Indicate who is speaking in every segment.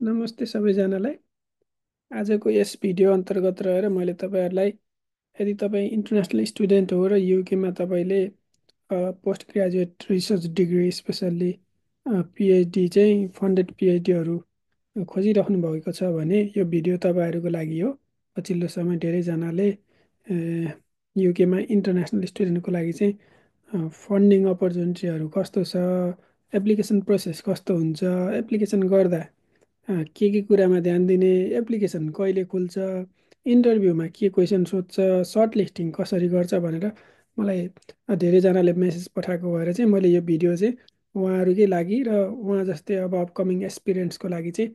Speaker 1: नमस्ते सबैजनालाई। आजको यस भिडियो अन्तर्गत रहेर मैले तपाईँहरूलाई यदि तपाईँ इन्टरनेसनल स्टुडेन्ट हो र युकेमा तपाईँले post graduate research degree specially PhD चाहिँ फन्डेड पिएचडीहरू खोजिराख्नु भएको छ भने यो भिडियो तपाईँहरूको लागि हो। पछिल्लो समय धेरैजनाले युकेमा इन्टरनेसनल स्टुडेन्टको लागि चाहिँ फन्डिङ अपर्च्युनिटीहरू कस्तो छ, एप्लिकेसन प्रोसेस कस्तो हुन्छ, एप्लिकेसन गर्दा के कुरामा ध्यान दिने, एप्लिकेसन कहिले खुल्छ, इन्टरभ्यूमा के क्वेसन सोध्छ, सर्ट लिस्टिङ कसरी गर्छ भनेर मलाई धेरैजनाले मेसेज पठाएको भएर चाहिँ मैले यो भिडियो चाहिँ उहाँहरूकै लागि र उहाँ जस्तै अब अपकमिङ एसपिरेन्ट्सको लागि चाहिँ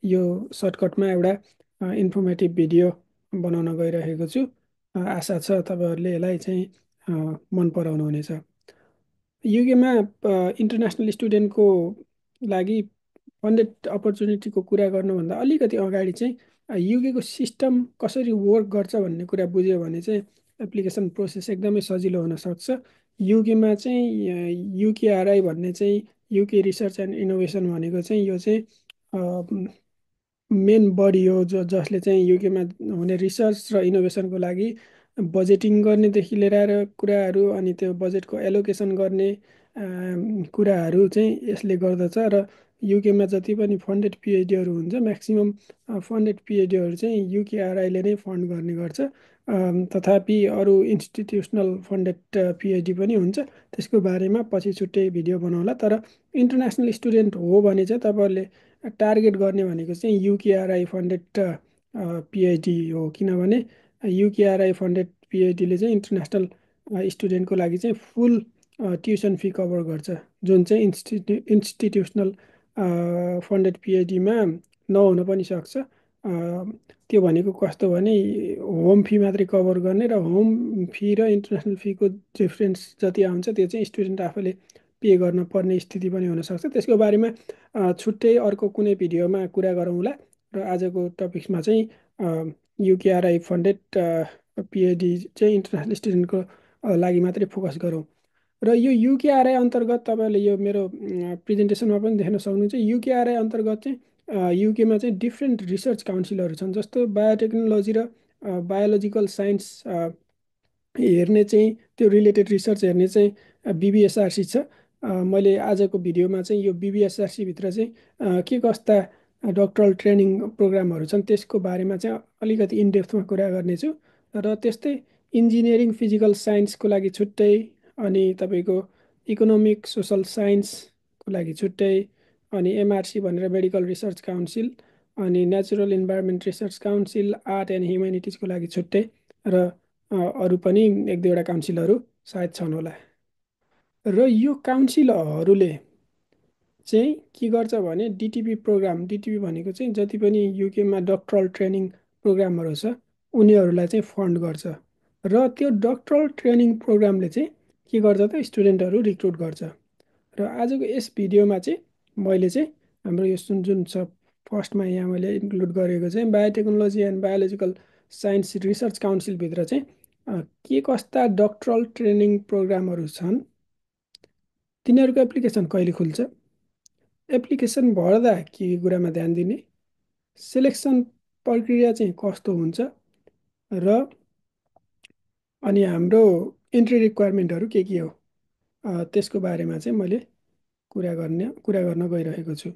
Speaker 1: यो सर्टकटमा एउटा इन्फर्मेटिभ भिडियो बनाउन गइरहेको छु। आशा छ तपाईँहरूले यसलाई चाहिँ मन पराउनुहुनेछ। युकेमा इन्टरनेसनल स्टुडेन्टको लागि फन्डेड अपर्च्युनिटीको कुरा गर्नुभन्दा अलिकति अगाडि चाहिँ युकेको सिस्टम कसरी वर्क गर्छ भन्ने कुरा बुझ्यो भने चाहिँ एप्लिकेसन प्रोसेस एकदमै सजिलो हुनसक्छ। युकेमा चाहिँ युकेआरआई भन्ने चाहिँ युके रिसर्च एन्ड इनोभेसन भनेको चाहिँ यो चाहिँ मेन बडी हो जसले चाहिँ युकेमा हुने रिसर्च र इनोभेसनको लागि बजेटिङ गर्नेदेखि लिएर कुराहरू अनि त्यो बजेटको एलोकेसन गर्ने कुराहरू चाहिँ यसले गर्दछ। र युकेमा जति पनि फन्डेड पिएचडीहरू हुन्छ म्याक्सिमम् फन्डेड पिएचडीहरू चाहिँ युकेआरआईले नै फन्ड गर्ने गर्छ। तथापि अरू इन्स्टिट्युसनल फन्डेड पिएचडी पनि हुन्छ, त्यसको बारेमा पछि छुट्टै भिडियो बनाउला। तर इन्टरनेसनल स्टुडेन्ट हो भने चाहिँ तपाईँहरूले टार्गेट गर्ने भनेको चाहिँ युकेआरआई फन्डेड पिएचडी हो, किनभने युकेआरआई फन्डेड पिएचडीले चाहिँ इन्टरनेसनल स्टुडेन्टको लागि चाहिँ फुल ट्युसन फी कभर गर्छ, जुन चाहिँ इन्स्टिट्युसनल फन्डेड पिएचडीमा नहुन पनि सक्छ। त्यो भनेको कस्तो भने होम फी मात्रै कभर गर्ने र होम फी र इन्टरनेसनल फीको डिफ्रेन्स जति आउँछ त्यो चाहिँ स्टुडेन्ट आफूले पे गर्न पर्ने स्थिति पनि हुनसक्छ। त्यसको बारेमा छुट्टै अर्को कुनै भिडियोमा कुरा गरौँला। र आजको टपिक्समा चाहिँ युकेआरआई फन्डेड पिएचडी चाहिँ इन्टरनेसनल स्टुडेन्टको लागि मात्रै फोकस गरौँ। र यो युकेआरआई अन्तर्गत तपाईँले यो मेरो प्रेजेन्टेसनमा पनि देख्न सक्नुहुन्छ। युकेआरआई अन्तर्गत चाहिँ युकेमा चाहिँ डिफ्रेन्ट रिसर्च काउन्सिलहरू छन्, जस्तो बायोटेक्नोलोजी र बायोलोजिकल साइन्स हेर्ने चाहिँ त्यो रिलेटेड रिसर्च हेर्ने चाहिँ बिबिएसआरसी छ। मैले आजको भिडियोमा चाहिँ यो बिबिएसआरसी भित्र चाहिँ के कस्ता डक्टरल ट्रेनिङ प्रोग्रामहरू छन् त्यसको बारेमा चाहिँ अलिकति इनडेप्थमा कुरा गर्नेछु। र त्यस्तै इन्जिनियरिङ फिजिकल साइन्सको लागि छुट्टै, अनि तपाईँको इकोनोमिक सोसल साइन्सको लागि छुट्टै, अनि एमआरसी भनेर मेडिकल रिसर्च काउन्सिल, अनि natural environment research council, art and ह्युमेनिटिजको लागि छुट्टै, र अरू पनि एक दुईवटा काउन्सिलहरू सायद छन् होला। र यो काउन्सिलहरूले चाहिँ के गर्छ भने डिटिपी प्रोग्राम, डिटिपी भनेको चाहिँ जति पनि युकेमा डक्टरल ट्रेनिङ प्रोग्रामहरू छ उनीहरूलाई चाहिँ फन्ड गर्छ। र त्यो डक्टरल ट्रेनिङ प्रोग्रामले चाहिँ के गर्छ त स्टुडेन्टहरू रिक्रुट गर्छ। र आजको यस भिडियोमा चाहिँ मैले चाहिँ हाम्रो यो जुन छ फर्स्टमा यहाँ मैले इन्क्लुड गरेको चाहिँ biotechnology and biological science research काउन्सिलभित्र चाहिँ के कस्ता डक्टरल ट्रेनिङ प्रोग्रामहरू छन्, तिनीहरूको एप्लिकेसन कहिले खुल्छ, एप्लिकेसन भर्दा के कुरामा ध्यान दिने, सेलेक्सन प्रक्रिया चाहिँ कस्तो हुन्छ, र अनि हाम्रो इन्ट्री रिक्वायरमेन्टहरू के हो, त्यसको बारेमा चाहिँ मैले कुरा गर्न गइरहेको छु।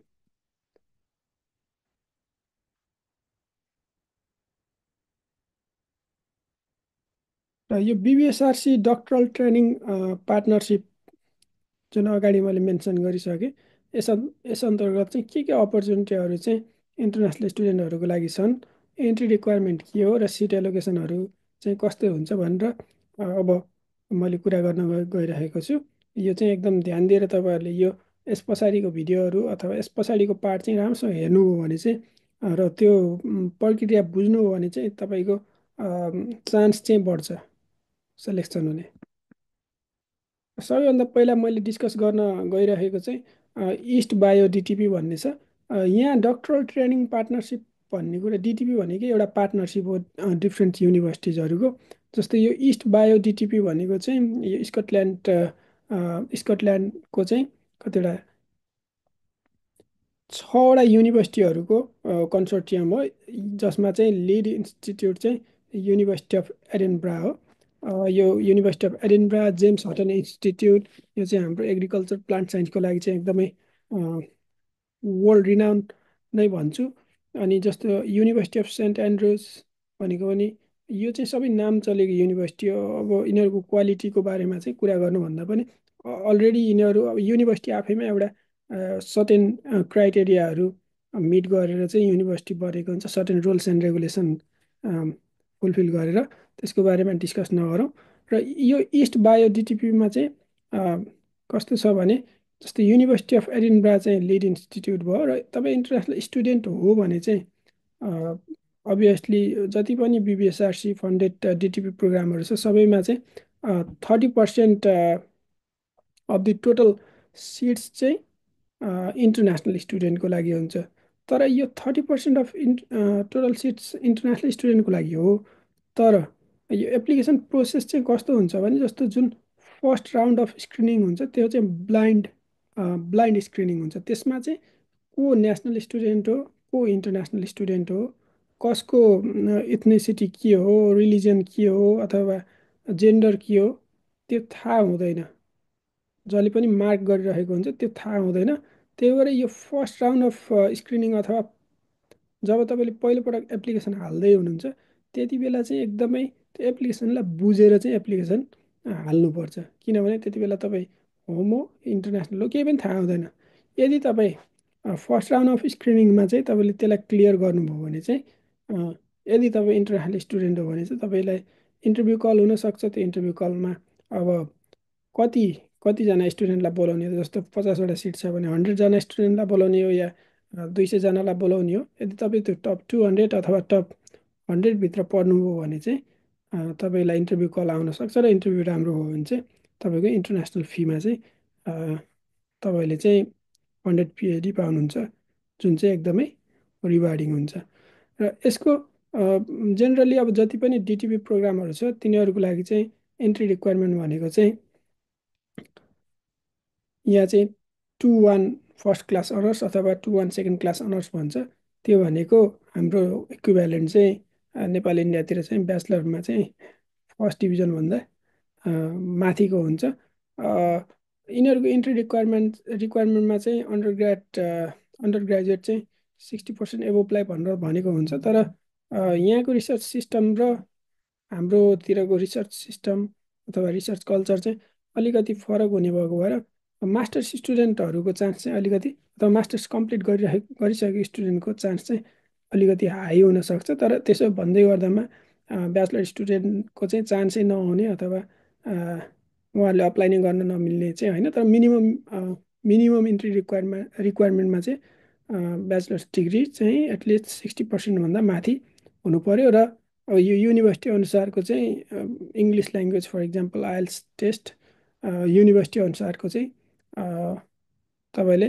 Speaker 1: र यो बिबिएसआरसी डक्टरल ट्रेनिङ पार्टनरसिप जुन अगाडि मैले मेन्सन गरिसकेँ, यस यस अन्तर्गत चाहिँ के अपर्च्युनिटीहरू चाहिँ इन्टरनेसनल स्टुडेन्टहरूको लागि छन्, इन्ट्री रिक्वायरमेन्ट के हो, र सिट एलोकेसनहरू चाहिँ कस्तो हुन्छ भनेर अब मैले कुरा गर्न गइरहेको छु। यो चाहिँ एकदम ध्यान दिएर तपाईँहरूले यो यस पछाडिको भिडियोहरू अथवा यस पछाडिको पार्ट चाहिँ राम्रोसँग हेर्नुभयो भने चाहिँ र त्यो प्रक्रिया बुझ्नुभयो भने चाहिँ तपाईँको चान्स चाहिँ बढ्छ सेलेक्सन हुने। सबैभन्दा पहिला मैले डिस्कस गर्न गइरहेको चाहिँ इस्ट बायो डिटिपी भन्ने छ। यहाँ डक्टरल ट्रेनिङ पार्टनरसिप भन्ने कुरा, डिटिपी भनेको एउटा पार्टनरसिप हो डिफ्रेन्ट युनिभर्सिटिजहरूको। जस्तै यो इस्ट बायो डिटिपी भनेको चाहिँ यो स्कटल्यान्डको चाहिँ कतिवटा 6वटा युनिभर्सिटीहरूको कन्सोर्टियम हो, जसमा चाहिँ लिड इन्स्टिट्युट चाहिँ युनिभर्सिटी अफ एडिनब्रा हो। यो university of Edinburgh, James Hutton institute, यो चाहिँ हाम्रो एग्रिकल्चर प्लान्ट साइन्सको लागि चाहिँ एकदमै वर्ल्ड रिनाउन्ड नै भन्छु। अनि जस्तो युनिभर्सिटी अफ सेन्ट एन्ड्रुज भनेको पनि यो चाहिँ सबै नाम चलेको युनिभर्सिटी हो। अब यिनीहरूको क्वालिटीको बारेमा चाहिँ कुरा गर्नुभन्दा पनि अलरेडी यिनीहरू अब युनिभर्सिटी आफैमा एउटा सर्टेन क्राइटेरियाहरू मिट गरेर चाहिँ युनिभर्सिटी बनेको हुन्छ, certain rules and regulation fulfil गरेर। त्यसको बारेमा डिस्कस नगरौँ। र यो इस्ट बायो डिटिपीमा चाहिँ कस्तो छ भने, जस्तै युनिभर्सिटी अफ एडिनब्रा चाहिँ लिड इन्स्टिट्युट भयो, र तपाईँ इन्टरनेसनल स्टुडेन्ट हो भने चाहिँ अभियसली जति पनि बिबिएसआरसी फन्डेड डिटिपी प्रोग्रामहरू छ सबैमा चाहिँ 30% अफ द टोटल सिट्स चाहिँ इन्टरनेसनल स्टुडेन्टको लागि हुन्छ। तर यो 30% अफ टोटल सिट्स इन्टरनेसनल स्टुडेन्टको लागि हो। तर यो एप्लिकेसन प्रोसेस चाहिँ कस्तो हुन्छ भने, जस्तो जुन फर्स्ट राउन्ड अफ स्क्रिनिङ हुन्छ त्यो चाहिँ ब्लाइन्ड स्क्रिनिङ हुन्छ। त्यसमा चाहिँ को नेसनल स्टुडेन्ट हो, को इन्टरनेसनल स्टुडेन्ट हो, कसको इथनिसिटी के हो, रिलिजन के हो, अथवा जेन्डर के हो, त्यो थाहा हुँदैन। जसले पनि मार्क गरिरहेको हुन्छ त्यो थाहा हुँदैन। त्यही भएर यो फर्स्ट राउन्ड अफ स्क्रिनिङ, अथवा जब तपाईँले पहिलोपटक एप्लिकेसन हाल्दै हुनुहुन्छ त्यति बेला चाहिँ एकदमै त्यो एप्लिकेसनलाई बुझेर चाहिँ एप्लिकेसन हाल्नुपर्छ। किनभने त्यति बेला तपाईँ होम हो, इन्टरनेसनल हो, केही पनि थाहा हुँदैन। यदि तपाईँ फर्स्ट राउन्ड अफ स्क्रिनिङमा चाहिँ तपाईँले त्यसलाई क्लियर गर्नुभयो भने चाहिँ यदि तपाईँ इन्टरनेसनल स्टुडेन्ट हो भने चाहिँ तपाईँलाई इन्टरभ्यू कल हुनसक्छ। त्यो इन्टरभ्यू कलमा अब कति कतिजना स्टुडेन्टलाई बोलाउने हो, जस्तो 50वटा सिट छ भने 100जना स्टुडेन्टलाई बोलाउने हो, या 200जनालाई बोलाउने हो। यदि तपाईँ त्यो टप 200 अथवा टप 100भित्र पर्नुभयो भने चाहिँ तपाईँलाई इन्टरभ्यू कल आउन सक्छ, र इन्टरभ्यू राम्रो हो भने चाहिँ तपाईँको इन्टरनेसनल फीमा चाहिँ तपाईँले चाहिँ 100 पिएचडी पाउनुहुन्छ, जुन चाहिँ एकदमै रिवार्डिङ हुन्छ। र यसको जेनरली अब जति पनि डिटिपी प्रोग्रामहरू छ तिनीहरूको लागि चाहिँ इन्ट्री रिक्वायरमेन्ट भनेको चाहिँ यहाँ चाहिँ 2-1 फर्स्ट क्लास अनर्स अथवा 2-1 सेकेन्ड क्लास अनर्स भन्छ। त्यो भनेको हाम्रो इक्विभ्यालेन्ट चाहिँ नेपाल इन्डियातिर चाहिँ ब्याचलरमा चाहिँ फर्स्ट डिभिजनभन्दा माथिको हुन्छ। यिनीहरूको इन्ट्री रिक्वायरमेन्टमा चाहिँ अन्डर ग्रेजुएट चाहिँ 60% एबोभलाई भनेर भनेको हुन्छ। तर यहाँको रिसर्च सिस्टम र हाम्रोतिरको रिसर्च सिस्टम अथवा रिसर्च कल्चर चाहिँ अलिकति फरक हुने भएको भएर मास्टर्स स्टुडेन्टहरूको चान्स चाहिँ अलिकति, अथवा मास्टर्स कम्प्लिट गरिसकेको स्टुडेन्टको चान्स चाहिँ अलिकति हाई हुनसक्छ। तर त्यसो भन्दै गर्दामा ब्याचलर स्टुडेन्टको चाहिँ चान्सै नहुने, अथवा उहाँहरूले अप्लाई नै गर्न नमिल्ने चाहिँ होइन। तर मिनिमम इन्ट्री रिक्वायरमेन्टमा चाहिँ ब्याचलर्स डिग्री चाहिँ एटलिस्ट 60%भन्दा माथि हुनु पऱ्यो। र अब यो युनिभर्सिटी अनुसारको चाहिँ English language for example IELTS test university अनुसारको चाहिँ तपाईँले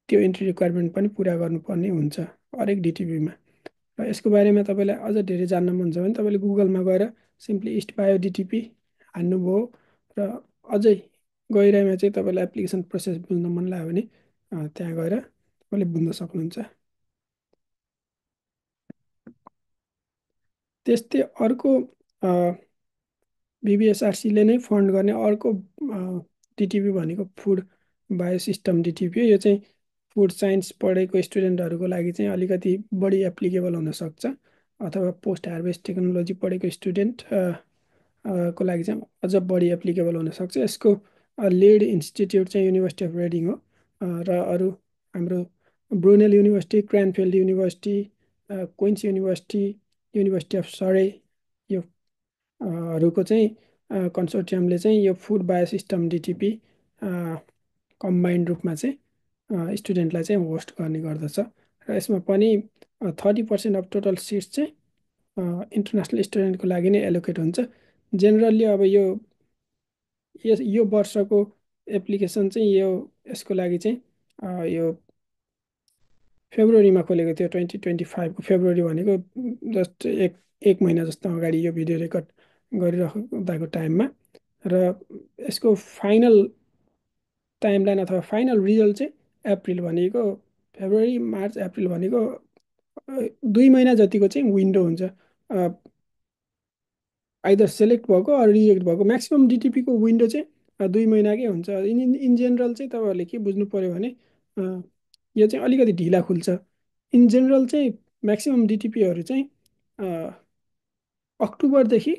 Speaker 1: त्यो इन्ट्री रिक्वायरमेन्ट पनि पुरा गर्नुपर्ने हुन्छ हरेक डिटिपीमा। र यसको बारेमा तपाईँलाई अझ धेरै जान्न मन छ भने तपाईँले गुगलमा गएर सिम्पली इस्ट बायो डिटिपी हान्नुभयो, र अझै गहिराइमा चाहिँ तपाईँलाई एप्लिकेसन प्रोसेस बुझ्न मन लाग्यो भने त्यहाँ गएर तपाईँले बुझ्न सक्नुहुन्छ। त्यस्तै अर्को बिबिएसआरसीले नै फन्ड गर्ने अर्को डिटिपी भनेको फुड बायोसिस्टम डिटिपी हो। यो चाहिँ फुड साइन्स पढेको स्टुडेन्टहरूको लागि चाहिँ अलिकति बढी एप्लिकेबल हुनसक्छ, अथवा पोस्ट हार्भेस्ट टेक्नोलोजी पढेको स्टुडेन्ट को लागि चाहिँ अझ बढी एप्लिकेबल हुनसक्छ। यसको लिड इन्स्टिट्युट चाहिँ युनिभर्सिटी अफ रेडिङ हो, र अरू हाम्रो Brunel University, Cranfield University, Queen's University, University of Surrey, यो हरूको चाहिँ कन्सोर्टियमले चाहिँ यो फुड बायोसिस्टम डिटिपी कम्बाइन्ड रूपमा चाहिँ स्टुडेन्टलाई चाहिँ होस्ट गर्ने गर्दछ। र यसमा पनि 30% अफ टोटल सिट्स चाहिँ इन्टरनेसनल स्टुडेन्टको लागि नै एलोकेट हुन्छ। जेनरली अब यो वर्षको एप्लिकेसन चाहिँ यसको लागि चाहिँ यो फेब्रुअरीमा खोलेको थियो, 2025को फेब्रुअरी भनेको जस्ट एक महिना जस्तो अगाडि यो भिडियो रेकर्ड गरिराखेको टाइममा। र यसको फाइनल टाइमलाइन अथवा फाइनल रिजल्ट चाहिँ अप्रिल भनेको फेब्रुअरी मार्च अप्रिल भनेको 2 महिना जतिको चाहिँ विन्डो हुन्छ, आइदर सेलेक्ट भएको अरू रिजेक्ट भएको। म्याक्सिमम् डिटिपीको विन्डो चाहिँ 2 महिनाकै हुन्छ। इन जेनरल चाहिँ तपाईँहरूले के बुझ्नु पऱ्यो भने अ, यो चाहिँ अलिकति ढिला खुल्छ। इन जेनरल चाहिँ म्याक्सिमम् डिटिपीहरू चाहिँ अ, अक्टोबरदेखि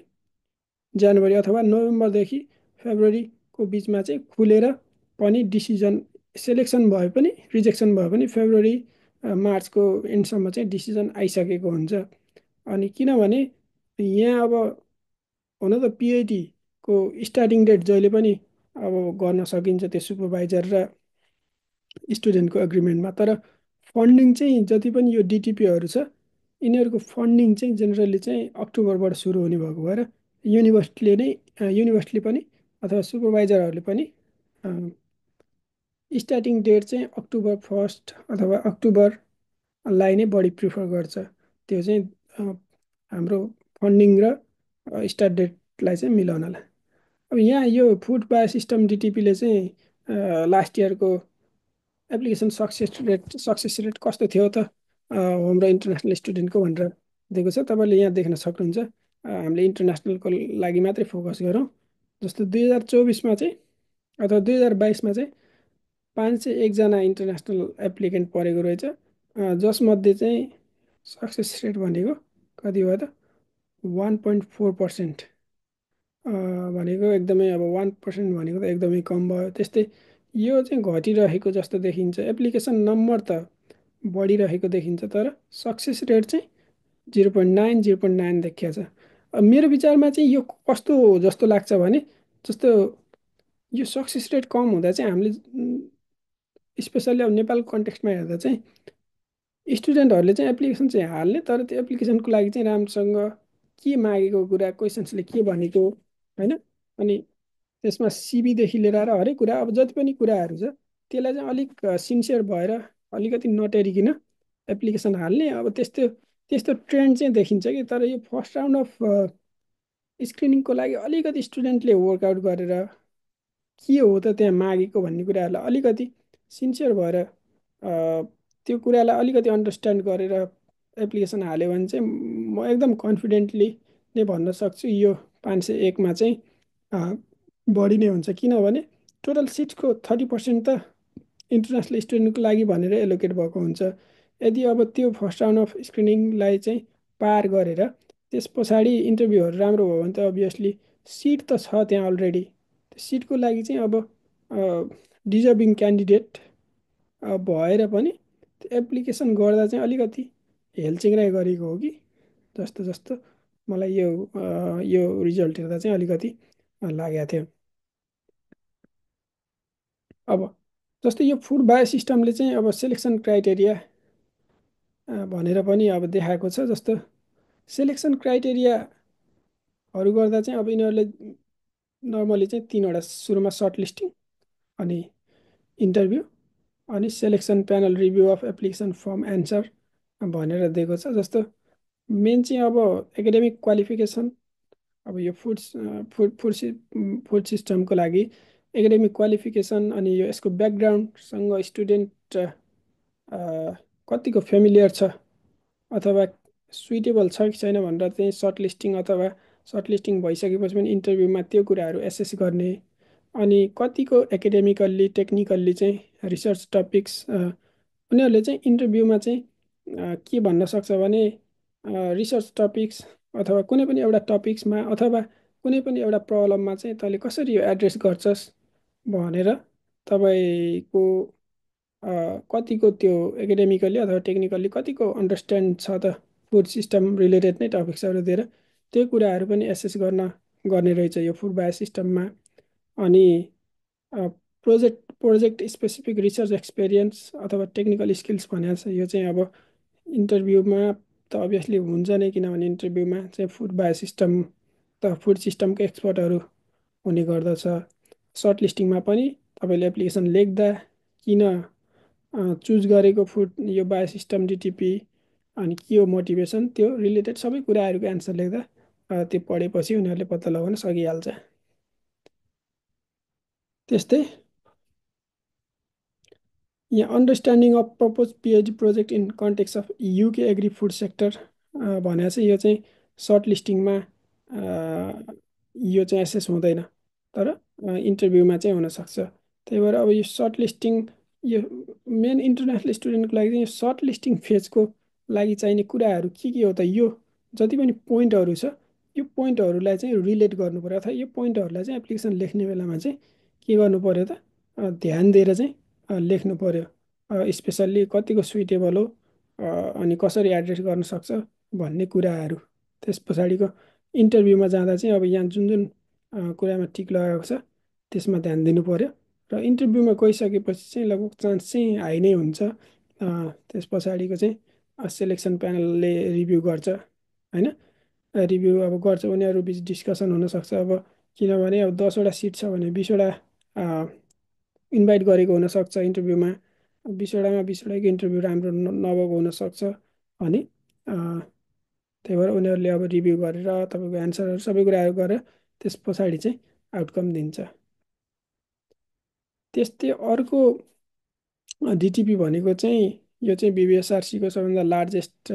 Speaker 1: जनवरी अथवा नोभेम्बरदेखि फेब्रुअरीको बिचमा चाहिँ खुलेर पनि डिसिजन सेलेक्सन भए पनि रिजेक्सन भए पनि फेब्रुअरी मार्चको एन्डसम्म चाहिँ डिसिजन आइसकेको हुन्छ। अनि किनभने यहाँ अब हुन त पिएचडीको स्टार्टिङ डेट जहिले पनि अब गर्न सकिन्छ त्यो सुपरभाइजर र स्टुडेन्टको एग्रिमेन्टमा, तर फन्डिङ चाहिँ जति पनि यो डिटिपीहरू छ यिनीहरूको फन्डिङ चाहिँ जेनरली चाहिँ अक्टोबरबाट सुरु हुने भएको भएर युनिभर्सिटीले पनि अथवा सुपरभाइजरहरूले पनि स्टार्टिङ डेट चाहिँ अक्टोबर फर्स्ट अथवा अक्टोबरलाई नै बढी प्रिफर गर्छ। त्यो चाहिँ हाम्रो फन्डिङ र स्टार्ट डेटलाई चाहिँ मिलाउनलाई। अब यहाँ यो फुड बायो सिस्टम डिटिपीले चाहिँ लास्ट इयरको एप्लिकेसन सक्सेस रेट कस्तो थियो त होम र इन्टरनेसनल स्टुडेन्टको भनेर दिएको छ, तपाईँले यहाँ देख्न सक्नुहुन्छ। हामीले इन्टरनेसनलको लागि मात्रै फोकस गरौँ। जस्तो 2024मा चाहिँ अथवा 2022मा चाहिँ 501जना इन्टरनेसनल एप्लिकेन्ट परेको रहेछ, जसमध्ये चाहिँ सक्सेस रेट भनेको कति भयो त 1.4%। भनेको एकदमै अब 1% भनेको त एकदमै कम भयो। त्यस्तै यो चाहिँ घटिरहेको जस्तो देखिन्छ। एप्लिकेसन नम्बर त बढिरहेको देखिन्छ तर सक्सेस रेट चाहिँ 0.9 देखिया छ। मेरो विचारमा चाहिँ यो कस्तो जस्तो लाग्छ भने जस्तो यो सक्सेस रेट कम हुँदा चाहिँ हामीले स्पेसल्ली अब नेपालको कन्टेक्स्टमा हेर्दा चाहिँ स्टुडेन्टहरूले चाहिँ एप्लिकेसन चाहिँ हाल्ने, तर त्यो एप्लिकेसनको लागि चाहिँ राम्रोसँग के मागेको कुरा क्वेसन्सले के भनेको होइन, अनि त्यसमा सिबीदेखि लिएर हरेक कुरा अब जति पनि कुराहरू छ त्यसलाई चाहिँ अलिक सिन्सियर भएर अलिकति नटेरिकन एप्लिकेसन हाल्ने। अब त्यस्तो त्यस्तो ट्रेन्ड चाहिँ देखिन्छ कि, तर यो फर्स्ट राउन्ड अफ स्क्रिनिङको लागि अलिकति स्टुडेन्टले वर्कआउट गरेर के हो त त्यहाँ मागेको भन्ने कुराहरूलाई अलिकति सिन्सियर भएर त्यो कुरालाई अलिकति अन्डरस्ट्यान्ड गरेर एप्लिकेसन हाल्यो भने चाहिँ म एकदम कन्फिडेन्टली नै भन्न सक्छु यो 501मा चाहिँ बढी नै हुन्छ। किनभने टोटल सिट्सको 30% त इन्टरनेसनल स्टुडेन्टको लागि भनेर एलोकेट भएको हुन्छ। यदि अब त्यो फर्स्ट राउन्ड अफ स्क्रिनिङलाई चाहिँ पार गरेर त्यस पछाडि इन्टरभ्यूहरू राम्रो भयो भने त अभियसली सिट त छ त्यहाँ अलरेडी। त्यो सिटको लागि चाहिँ अब डिजर्भिङ क्यान्डिडेट भएर पनि त्यो एप्लिकेसन गर्दा चाहिँ अलिकति हेलचेक्राइ गरेको हो कि जस्तो जस्तो मलाई यो रिजल्ट हेर्दा चाहिँ अलिकति लागेको थियो। अब जस्तै यो फुड बायो सिस्टमले चाहिँ अब सेलेक्सन क्राइटेरिया भनेर पनि अब देखाएको छ। जस्तो सेलेक्सन क्राइटेरियाहरू गर्दा चाहिँ अब यिनीहरूले नर्मली चाहिँ तिनवटा सुरुमा सर्ट लिस्टिङ, अनि इन्टरभ्यू, अनि selection panel review of application form answer भनेर दिएको छ। जस्तो मेन चाहिँ अब एकाडेमिक क्वालिफिकेसन, अब यो फुड सिस्टमको लागि एकाडेमिक क्वालिफिकेसन अनि यो यसको ब्याकग्राउन्डसँग स्टुडेन्ट कतिको फेमिलियर छ अथवा सुइटेबल छ कि छैन भनेर चाहिँ सर्ट लिस्टिङ, अथवा सर्ट लिस्टिङ भइसकेपछि पनि इन्टरभ्यूमा त्यो कुराहरू एसेस गर्ने। अनि कतिको एकाडेमिकल्ली टेक्निकल्ली चाहिँ रिसर्च टपिक्स उनीहरूले चाहिँ इन्टरभ्यूमा चाहिँ के भन्न सक्छ भने रिसर्च टपिक्स अथवा कुनै पनि एउटा टपिक्समा अथवा कुनै पनि एउटा प्रब्लममा चाहिँ तैँले कसरी यो एड्रेस गर्छस् भनेर तपाईँको कतिको त्यो एकाडेमिकल्ली अथवा टेक्निकल्ली कतिको अन्डरस्ट्यान्ड छ त फुड सिस्टम रिलेटेड नै टपिक्सहरू दिएर त्यो कुराहरू पनि एसेस गर्ने रहेछ यो फुड बायो सिस्टममा। अनि प्रोजेक्ट स्पेसिफिक रिसर्च एक्सपिरियन्स अथवा टेक्निकल स्किल्स भनेको छ। यो चाहिँ अब इन्टरभ्यूमा त अभियसली हुन्छ नै, किनभने इन्टरभ्यूमा चाहिँ फुड बायो सिस्टम त फुड सिस्टमको एक्सपर्टहरू हुने गर्दछ। सर्ट लिस्टिङमा पनि तपाईँले एप्लिकेसन लेख्दा किन चुज गरेको फुड यो बायो सिस्टम डिटिपी अनि के हो मोटिभेसन त्यो रिलेटेड सबै कुराहरूको एन्सर लेख्दा त्यो पढेपछि उनीहरूले पत्ता लगाउन सकिहाल्छ। त्यस्तै यहाँ understanding of propose PhD project in context of UK agri food sector भनेर चाहिँ यो चाहिँ सर्ट लिस्टिङमा यो चाहिँ एसेस हुँदैन, तर इन्टरभ्यूमा चाहिँ हुनसक्छ। त्यही भएर अब यो सर्ट लिस्टिङ, यो मेन इन्टरनेसनल स्टुडेन्टको लागि चाहिँ यो सर्ट लिस्टिङ फेजको लागि चाहिने कुराहरू के हो त, यो जति पनि पोइन्टहरू छ यो पोइन्टहरूलाई चाहिँ रिलेट गर्नु पऱ्यो, अथवा यो पोइन्टहरूलाई चाहिँ एप्लिकेसन लेख्ने बेलामा चाहिँ के गर्नु पऱ्यो त, ध्यान दिएर चाहिँ लेख्नु पऱ्यो। स्पेसल्ली कतिको सुइटेबल हो, अनि कसरी एड्रेस गर्न सक्छ भन्ने कुराहरू। त्यस पछाडिको इन्टरभ्यूमा जाँदा चाहिँ अब यहाँ जुन जुन कुरामा टिक लगाएको छ त्यसमा ध्यान दिनु पऱ्यो। र इन्टरभ्यूमा गइसकेपछि चाहिँ लगभग चान्स चाहिँ हाई नै हुन्छ। त्यस पछाडिको चाहिँ सेलेक्सन प्यानलले रिभ्यू गर्छ होइन, रिभ्यू अब गर्छ, उनीहरू बिच डिस्कसन हुनसक्छ। अब किनभने अब 10वटा सिट छ भने 20वटा इन्भाइट गरेको हुनसक्छ इन्टरभ्यूमा, 20वटामा 20वटैको इन्टरभ्यू राम्रो नभएको हुनसक्छ अनि त्यही भएर उनीहरूले अब रिभ्यू गरेर तपाईँको एन्सरहरू सबै कुराहरू गरेर त्यस पछाडि चाहिँ आउटकम दिन्छ। त्यस्तै अर्को डिटिपी भनेको चाहिँ यो चाहिँ बिबिएसआरसीको सबैभन्दा लार्जेस्ट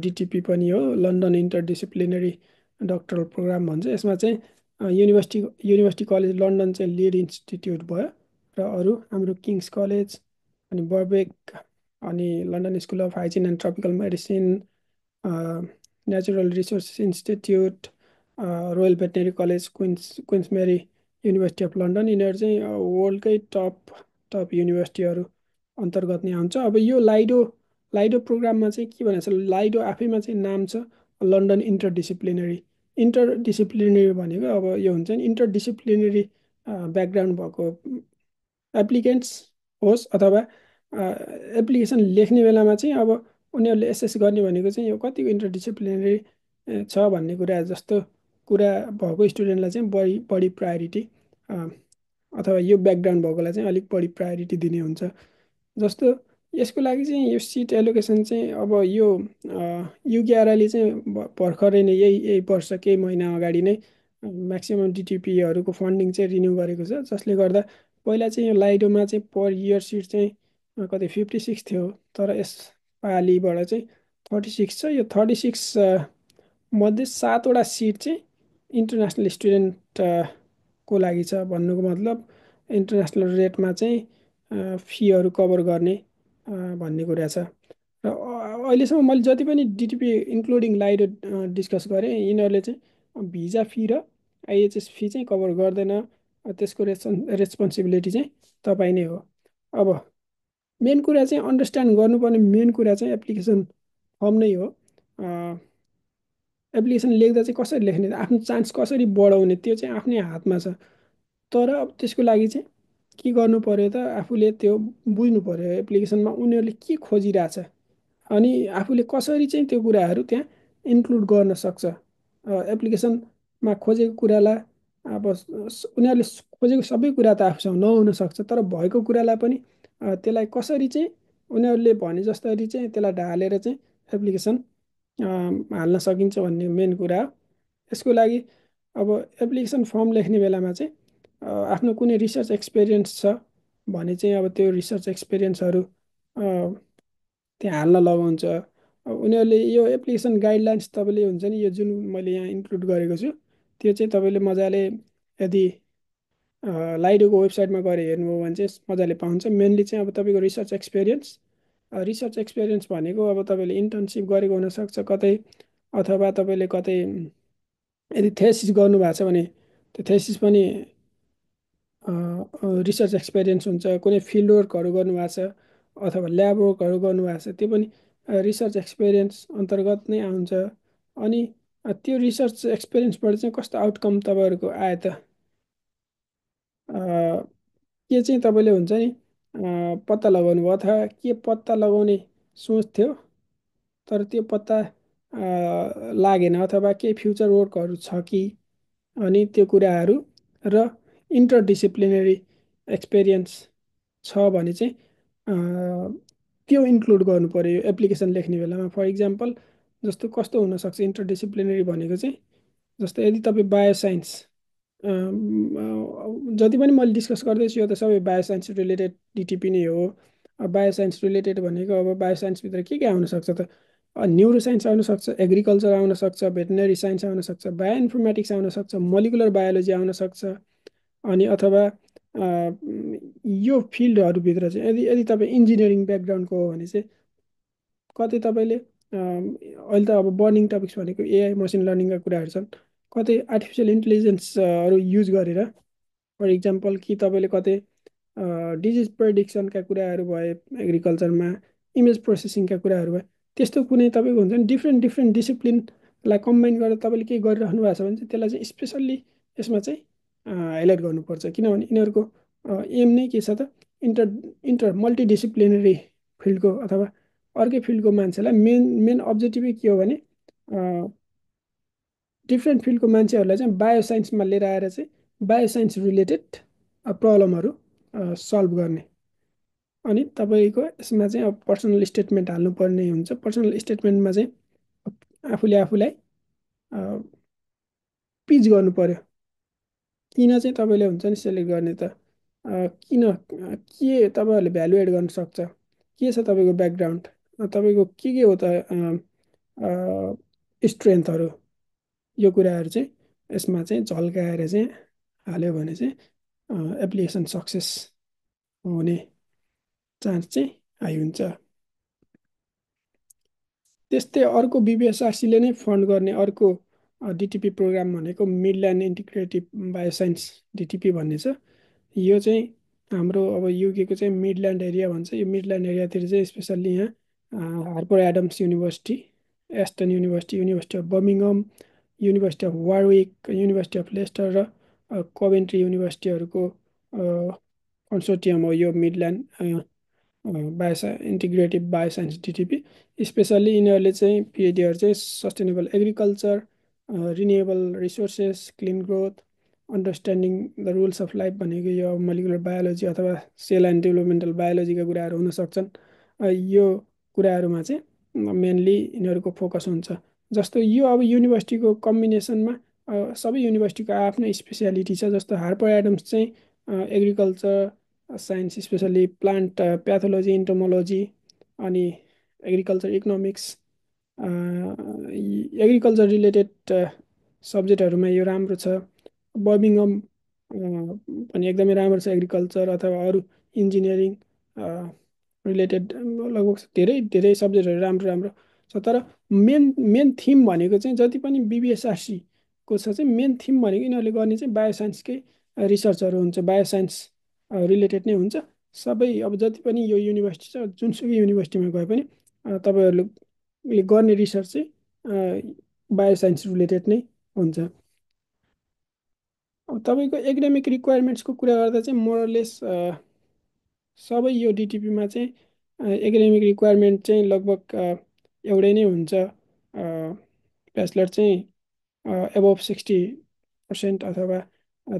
Speaker 1: डिटिपी पनि हो, लन्डन इन्टरडिसिप्लिनरी डक्टरल प्रोग्राम भन्छ। यसमा चाहिँ युनिभर्सिटी कलेज लन्डन चाहिँ लिड इन्स्टिट्युट भयो, र अरू हाम्रो किङ्स कलेज अनि बर्बेक अनि London school of hygiene and tropical medicine, natural resources institute, royal veterinary college, Queens Mary university of London, यिनीहरू चाहिँ वर्ल्डकै टप टप युनिभर्सिटीहरू अन्तर्गत नै आउँछ। अब यो लाइडो लाइडो प्रोग्राममा चाहिँ के भनेको छ, लाइडो आफैमा चाहिँ नाम छ लन्डन इन्टरडिसिप्लिनरी। इन्टरडिसिप्लिनरी भनेको अब यो हुन्छ नि इन्टरडिसिप्लिनरी ब्याकग्राउन्ड भएको एप्लिकेन्ट्स होस्, अथवा एप्लिकेसन लेख्ने बेलामा चाहिँ अब उनीहरूले एसेस गर्ने भनेको चाहिँ यो कतिको इन्टरडिसिप्लिनरी छ भन्ने कुरा जस्तो कुरा भएको स्टुडेन्टलाई चाहिँ बढी बढी प्रायोरिटी, अथवा यो ब्याकग्राउन्ड भएकोलाई चाहिँ अलिक बढी प्रायोरिटी दिने हुन्छ। जस्तो यसको लागि चाहिँ यो सिट एलोकेसन चाहिँ अब यो युकेआरआईले चाहिँ भर्खरै नै यही वर्ष केही महिना अगाडि नै म्याक्सिमम् डिटिपीहरूको फन्डिङ चाहिँ रिन्यू गरेको छ, जसले गर्दा पहिला चाहिँ यो लाइडोमा चाहिँ पर इयर सिट चाहिँ कति 56 थियो, तर यस पालिबाट चाहिँ 36 छ। यो 36 मध्ये 7वटा सिट चाहिँ इन्टरनेसनल स्टुडेन्ट को लागि छ। भन्नुको मतलब इन्टरनेसनल रेटमा चाहिँ फीहरू कभर गर्ने भन्ने कुरा छ। र अहिलेसम्म मैले जति पनि डिटिपी इन्क्लुडिङ लाइडो डिस्कस गरेँ, यिनीहरूले चाहिँ भिजा फी र आइएचएस फी चाहिँ कभर गर्दैन। त्यसको रेस्पोन्सिबिलिटी चाहिँ तपाईँ नै हो। अब मेन कुरा चाहिँ अन्डरस्ट्यान्ड गर्नुपर्ने मेन कुरा चाहिँ एप्लिकेसन फर्म नै हो। एप्लिकेसन लेख्दा चाहिँ कसरी लेख्ने, आफ्नो चान्स कसरी बढाउने, त्यो चाहिँ आफ्नै हातमा छ। तर अब त्यसको लागि चाहिँ के गर्नु पर्यो त, आफूले त्यो बुझ्नु पर्यो एप्लिकेसनमा उनीहरूले के खोजिरहेछ, अनि आफूले कसरी चाहिँ त्यो कुराहरू त्यहाँ इन्क्लुड गर्न सक्छ। एप्लिकेसनमा खोजेको कुरालाई अब उनीहरूले खोजेको सबै कुरा त आफूसँग नहुनसक्छ, तर भएको कुरालाई पनि त्यसलाई कसरी चाहिँ उनीहरूले भने जसरी चाहिँ त्यसलाई ढालेर चाहिँ एप्लिकेसन हाल्न सकिन्छ भन्ने मेन कुरा हो। यसको लागि अब एप्लिकेसन फर्म लेख्ने बेलामा चाहिँ आफ्नो कुनै रिसर्च एक्सपिरियन्स छ भने चाहिँ अब त्यो रिसर्च एक्सपिरियन्सहरू त्यहाँ हाल्न लगाउँछ। उनीहरूले यो एप्लिकेसन गाइडलाइन्स तपाईँले हुन्छ नि, यो जुन मैले यहाँ इन्क्लुड गरेको छु त्यो चाहिँ तपाईँले मजाले यदि लाइडोको वेबसाइटमा गएर हेर्नुभयो भने चाहिँ मजाले पाउँछ। मेनली चाहिँ अब तपाईँको रिसर्च एक्सपिरियन्स भनेको अब तपाईँले इन्टर्नसिप गरेको हुनसक्छ कतै, अथवा तपाईँले कतै यदि थेसिस गर्नुभएको छ भने त्यो थेसिस पनि रिसर्च एक्सपिरियन्स हुन्छ। कुनै फिल्ड वर्कहरू गर्नुभएको छ अथवा ल्याब वर्कहरू गर्नुभएको छ त्यो पनि रिसर्च एक्सपिरियन्स अन्तर्गत नै आउँछ। अनि त्यो रिसर्च एक्सपिरियन्सबाट चाहिँ कस्तो आउटकम तपाईँहरूको आयो त, के चाहिँ तपाईँले हुन्छ नि पत्ता लगाउनु भयो, अथवा के पत्ता लगाउने सोच थियो तर त्यो पत्ता लागेन, अथवा केही फ्युचर वर्कहरू छ कि, अनि त्यो कुराहरू र इन्टरडिसिप्लिनरी एक्सपिरियन्स छ भने चाहिँ त्यो इन्क्लुड गर्नु पऱ्यो एप्लिकेसन लेख्ने बेलामा। फर इक्जाम्पल जस्तो कस्तो हुनसक्छ इन्टरडिसिप्लिनरी भनेको चाहिँ, जस्तो यदि तपाईँ जति पनि मैले डिस्कस गर्दैछु यो त सबै बायोसाइन्स रिलेटेड डिटिपी नै हो। बायोसाइन्स रिलेटेड भनेको अब बायोसाइन्सभित्र के आउन सक्छ त? न्युरो साइन्स आउन सक्छ, एग्रिकल्चर आउन सक्छ, भेटनरी साइन्स आउन सक्छ, बायोइन्फर्मेटिक्स आउन सक्छ, मोलिकुलर बायोलोजी आउन सक्छ। अनि अथवा यो फिल्डहरूभित्र चाहिँ यदि यदि तपाईँ इन्जिनियरिङ ब्याकग्राउन्डको हो भने चाहिँ कतै तपाईँले अहिले त अब बर्निङ टपिक्स भनेको एआई मसिन लर्निङका कुराहरू छन्। कतै आर्टिफिसियल इन्टेलिजेन्सहरू युज गरेर फर इक्जाम्पल कि तपाईँले कतै डिजिज प्रेडिक्सनका कुराहरू भए एग्रिकल्चरमा, इमेज प्रोसेसिङका कुराहरू भए त्यस्तो कुनै तपाईँको हुन्छ नि डिफ्रेन्ट डिफ्रेन्ट डिसिप्लिनलाई कम्बाइन गरेर तपाईँले केही गरिराख्नु भएको छ भने चाहिँ त्यसलाई चाहिँ स्पेसल्ली यसमा चाहिँ हाइलाइट गर्नुपर्छ। किनभने यिनीहरूको एम नै के छ त, इन्टर इन्टर मल्टिडिसिप्लिनरी फिल्डको अथवा अर्कै फिल्डको मान्छेलाई मेन मेन अब्जेक्टिभै के हो भने डिफ्रेन्ट फिल्डको मान्छेहरूलाई चाहिँ बायोसाइन्समा लिएर आएर चाहिँ बायोसाइन्स रिलेटेड प्रब्लमहरू सल्भ गर्ने। अनि तपाईँको यसमा चाहिँ अब पर्सनल स्टेटमेन्ट हाल्नुपर्ने हुन्छ। पर्सनल स्टेटमेन्टमा चाहिँ आफूले आफूलाई पिच गर्नु पर्यो। किन चाहिँ तपाईँले हुन्छ नि सेलेक्ट गर्ने त, किन के तपाईँहरूले भ्यालु एड गर्न सक्छ, के छ तपाईँको ब्याकग्राउन्ड, तपाईँको के हो त स्ट्रेन्थहरू, यो कुराहरू चाहिँ यसमा चाहिँ झल्काएर चाहिँ हाल्यो भने चाहिँ एप्लिकेसन सक्सेस हुने चान्स चाहिँ हाई हुन्छ। त्यस्तै अर्को बिबिएसआरसीले नै फन्ड गर्ने अर्को डिटिपी प्रोग्राम भनेको मिडल्यान्ड इन्टिग्रेटिभ बायोसाइन्स डिटिपी भन्ने छ। यो चाहिँ हाम्रो अब युकेको चाहिँ मिडल्यान्ड एरिया भन्छ। यो मिडल्यान्ड एरियातिर चाहिँ स्पेसल्ली यहाँ Harper Adams University, Aston University, University of Birmingham, University of Warwick, University of Leicester र कोभेन्ट्री युनिभर्सिटीहरूको कन्सोर्टियम हो यो Midland integrative bioscience DTP. Specially यिनीहरूले चाहिँ पिएचडीहरू चाहिँ sustainable agriculture, renewable resources, clean growth, understanding the rules of life भनेको यो मोलिकुलर बायोलोजी अथवा सेल एन्ड डेभलपमेन्टल बायोलोजीका कुराहरू हुन सक्छन्। यो कुराहरूमा चाहिँ मेनली यिनीहरूको फोकस हुन्छ। जस्तो यो अब युनिभर्सिटीको कम्बिनेसनमा सबै युनिभर्सिटीको आफ्नै स्पेसियालिटी छ। जस्तो हार्पर एडम्स चाहिँ agriculture science specially plant pathology, entomology, अनि एग्रिकल्चर इकोनोमिक्स, एग्रिकल्चर रिलेटेड सब्जेक्टहरूमा यो राम्रो छ। बर्मिङहम पनि एकदमै राम्रो छ एग्रिकल्चर अथवा अरू इन्जिनियरिङ रिलेटेड लगभग धेरै धेरै सब्जेक्टहरू राम्रो राम्रो छ। तर मेन मेन थिम भनेको चाहिँ जति पनि बिबिएसआरसीको छ चाहिँ मेन थिम भनेको यिनीहरूले गर्ने चाहिँ बायोसाइन्सकै रिसर्चहरू हुन्छ, बायोसाइन्स रिलेटेड नै हुन्छ। सबै अब जति पनि यो युनिभर्सिटी छ जुनसुकै युनिभर्सिटीमा गए पनि तपाईँहरूले गर्ने रिसर्च चाहिँ बायोसाइन्स रिलेटेड नै हुन्छ। अब तपाईँको एकाडेमिक रिक्वायरमेन्ट्सको कुरा गर्दा चाहिँ मोरलेस सबै यो डिटिपीमा चाहिँ एकाडेमिक रिक्वायरमेन्ट चाहिँ लगभग एउटै नै हुन्छ। ब्याचलर चाहिँ एबभ 60% अथवा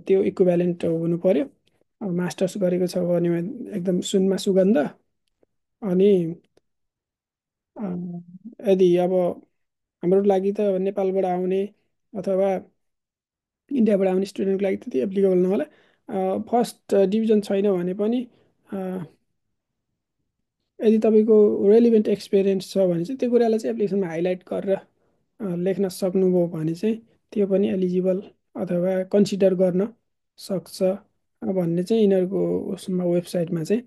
Speaker 1: त्यो इक्विभ्यालेन्ट हुनु पर्यो। मास्टर्स गरेको छ भने एकदम सुनमा सुगन्ध। अनि यदि अब हाम्रो लागि त नेपालबाट आउने अथवा इन्डियाबाट आउने स्टुडेन्टको लागि त्यति एप्लिकेबल नहोला। फर्स्ट डिभिजन छैन भने पनि यदि तपाईँको रेलिभेन्ट एक्सपिरियन्स छ भने चाहिँ त्यो कुरालाई चाहिँ एप्लिकेसनमा हाइलाइट गरेर लेख्न सक्नुभयो भने चाहिँ त्यो पनि एलिजिबल अथवा कन्सिडर गर्न सक्छ भन्ने चाहिँ यिनीहरूको उसमा वेबसाइटमा चाहिँ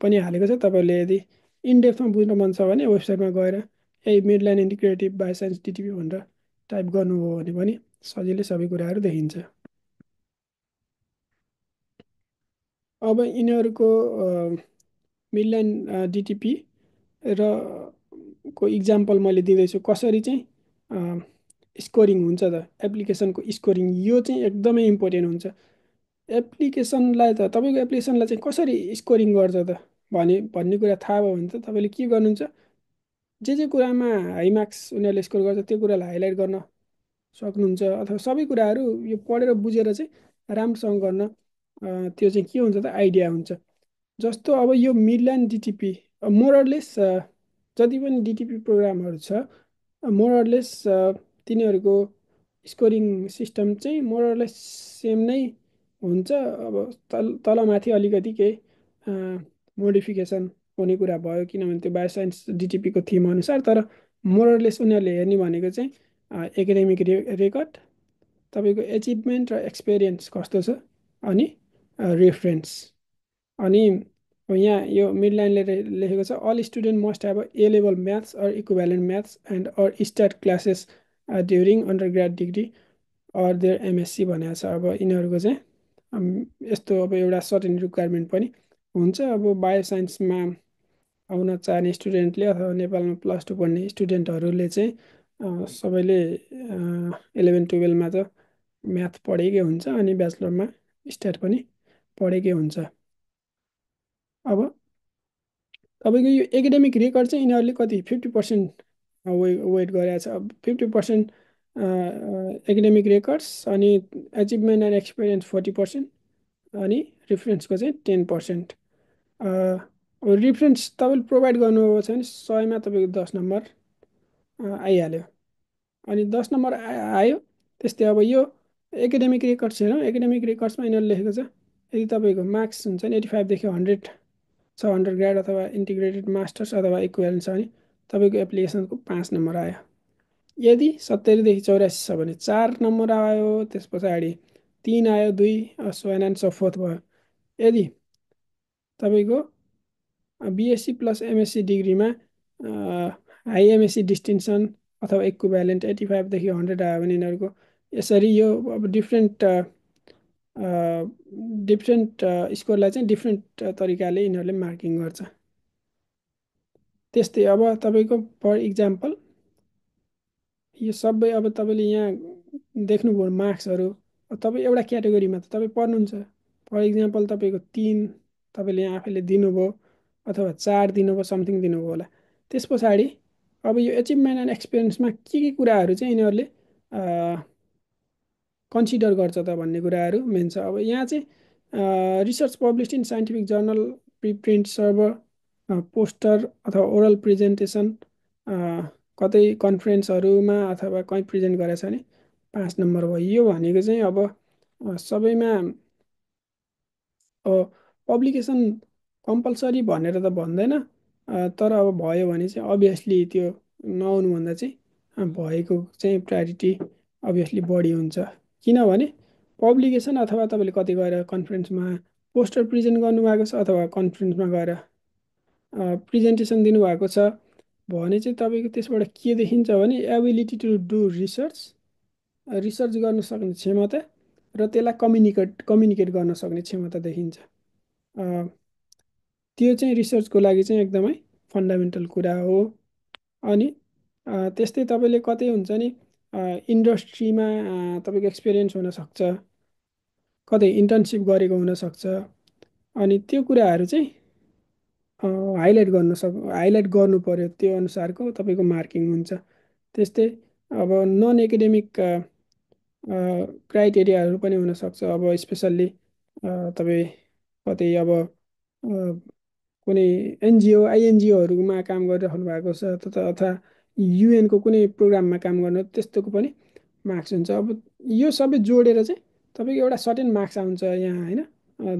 Speaker 1: पनि हालेको छ। तपाईँले यदि इनडेप्थमा बुझ्न मन छ भने वेबसाइटमा गएर यही मिडल्यान्ड इन्टिग्रेटिभ बायोसाइन्स डिटिपी भनेर टाइप गर्नुभयो भने पनि सजिलै सबै कुराहरू देखिन्छ। अब यिनीहरूको मिडल्यान्ड डिटिपी र को इक्जाम्पल मैले दिँदैछु कसरी चाहिँ स्कोरिङ हुन्छ त, एप्लिकेसनको स्कोरिङ यो चाहिँ एकदमै इम्पोर्टेन्ट हुन्छ। एप्लिकेसनलाई त तपाईँको एप्लिकेसनलाई चाहिँ कसरी स्कोरिङ गर्छ त भन्ने कुरा थाहा भयो भने त तपाईँले के गर्नुहुन्छ, जे कुरामा हाई मार्क्स उनीहरूले स्कोर गर्छ त्यो कुरालाई हाइलाइट गर्न सक्नुहुन्छ। अथवा सबै कुराहरू यो पढेर बुझेर चाहिँ राम्रोसँग गर्न त्यो चाहिँ के हुन्छ त आइडिया हुन्छ। जस्तो अब यो मिडल्यान्ड डिटिपी मोरलेस जति पनि डिटिपी प्रोग्रामहरू छ मोरलेस तिनीहरूको स्कोरिङ सिस्टम चाहिँ मोरलेस सेम नै हुन्छ। अब तलमाथि अलिकति केही मोडिफिकेसन हुने कुरा भयो, किनभने त्यो बायोसाइन्स डिटिपीको थिम अनुसार। तर मोरलेस उनीहरूले हेर्ने भनेको चाहिँ एकाडेमिक रेकर्ड, तपाईँको एचिभमेन्ट र एक्सपिरियन्स कस्तो छ, अनि रेफरेन्स। अनि यहाँ यो मिडलाइनले लेखेको छ all student must have A level maths or equivalent maths and or start classes during undergrad degree or their MSc भनेको छ। अब यिनीहरूको चाहिँ यस्तो अब एउटा सर्टेन रिक्वायरमेन्ट पनि हुन्छ। अब बायोसाइन्समा आउन चाहने स्टुडेन्टले अथवा नेपालमा प्लस टू पढ्ने स्टुडेन्टहरूले चाहिँ सबैले 11 12मा त म्याथ पढेकै हुन्छ, अनि ब्याचलरमा स्ट्याट पनि पढेकै हुन्छ। अब तपाईँको यो एकाडेमिक रेकर्ड चाहिँ यिनीहरूले कति 50% वेट गरेको छ। अब 50% एकाडेमिक रेकर्ड्स, अनि एचिभमेन्ट एन्ड एक्सपिरियन्स 40%, अनि रिफरेन्सको चाहिँ 10%। अब रिफरेन्स तपाईँले प्रोभाइड गर्नुभएको छ भने 100मा तपाईँको 10 नम्बर आइहाल्यो। अनि 10 नम्बर आयो। त्यस्तै अब यो एकाडेमिक रेकर्ड्स हेरौँ। एकाडेमिक रेकर्ड्समा यिनीहरूले लेखेको छ यदि तपाईँको मार्क्स हुन्छ नि 85देखि 100 छ, अन्डर ग्राड अथवा इन्टिग्रेटेड मास्टर्स अथवा इक्वेलेन्ट छ भने तपाईँको एप्लिकेसनको 5 नम्बर आयो। यदि 70देखि 84 छ भने 4 नम्बर आयो। त्यस पछाडि 3 आयो, 2, so on and so forth भयो। यदि तपाईँको बिएससी प्लस एमएससी डिग्रीमा हाई एमएससी डिस्टिङसन अथवा इक्विभ्यालेन्ट 85देखि 100 आयो भने यिनीहरूको यसरी यो अब डिफ्रेन्ट डिफ्रेन्ट स्कोरलाई चाहिँ डिफ्रेन्ट तरिकाले यिनीहरूले मार्किङ गर्छ। त्यस्तै अब तपाईँको फर इक्जाम्पल यो सबै अब तपाईँले यहाँ देख्नुभयो मार्क्सहरू। तपाईँ एउटा क्याटेगोरीमा त तपाईँ पढ्नुहुन्छ। फर इक्जाम्पल तपाईँको 3 तपाईँले यहाँ आफैले दिनुभयो, अथवा 4 दिनुभयो, समथिङ दिनुभयो होला। त्यस पछाडि अब यो एचिभमेन्ट एन्ड एक्सपिरियन्समा के कुराहरू चाहिँ यिनीहरूले कन्सिडर गर्छ त भन्ने कुराहरू मेन छ। अब यहाँ चाहिँ research published in scientific journal, preprint server, poster अथवा ओरल प्रेजेन्टेसन, कतै कन्फरेन्सहरूमा अथवा कहीँ प्रेजेन्ट गरेछ भने 5 नम्बर भयो। यो भनेको चाहिँ अब सबैमा अब पब्लिकेसन कम्पलसरी भनेर त भन्दैन, तर अब भयो भने चाहिँ अभियसली त्यो नआउनुभन्दा चाहिँ भएको चाहिँ प्रायोरिटी अभियसली बढी हुन्छ। किनभने पब्लिकेसन अथवा तपाईँले कतै गएर कन्फरेन्समा पोस्टर प्रेजेन्ट गर्नुभएको छ अथवा कन्फरेन्समा गएर प्रेजेन्टेसन दिनुभएको छ भने चाहिँ तपाईँको त्यसबाट के देखिन्छ भने ability to do research, research गर्न सक्ने क्षमता र त्यसलाई कम्युनिकेट गर्न सक्ने क्षमता देखिन्छ। त्यो चाहिँ रिसर्चको लागि चाहिँ एकदमै फन्डामेन्टल कुरा हो। अनि त्यस्तै तपाईँले कतै हुन्छ नि इन्डस्ट्रीमा तपाईँको एक्सपिरियन्स हुनसक्छ, कतै इन्टर्नसिप गरेको हुनसक्छ। अनि त्यो कुराहरू चाहिँ हाइलाइट गर्नु पर्यो, त्यो अनुसारको तपाईँको मार्किङ हुन्छ। त्यस्तै अब नन एकाडेमिक क्राइटेरियाहरू पनि हुनसक्छ। अब स्पेसल्ली तपाईँ कतै अब कुनै एनजिओ आइएनजिओहरूमा काम गरिराख्नु भएको छ अथवा युएनको कुनै प्रोग्राममा काम गर्नु, त्यस्तोको पनि मार्क्स हुन्छ। अब यो सबै जोडेर चाहिँ तपाईँको एउटा सर्टेन मार्क्स आउँछ यहाँ, होइन?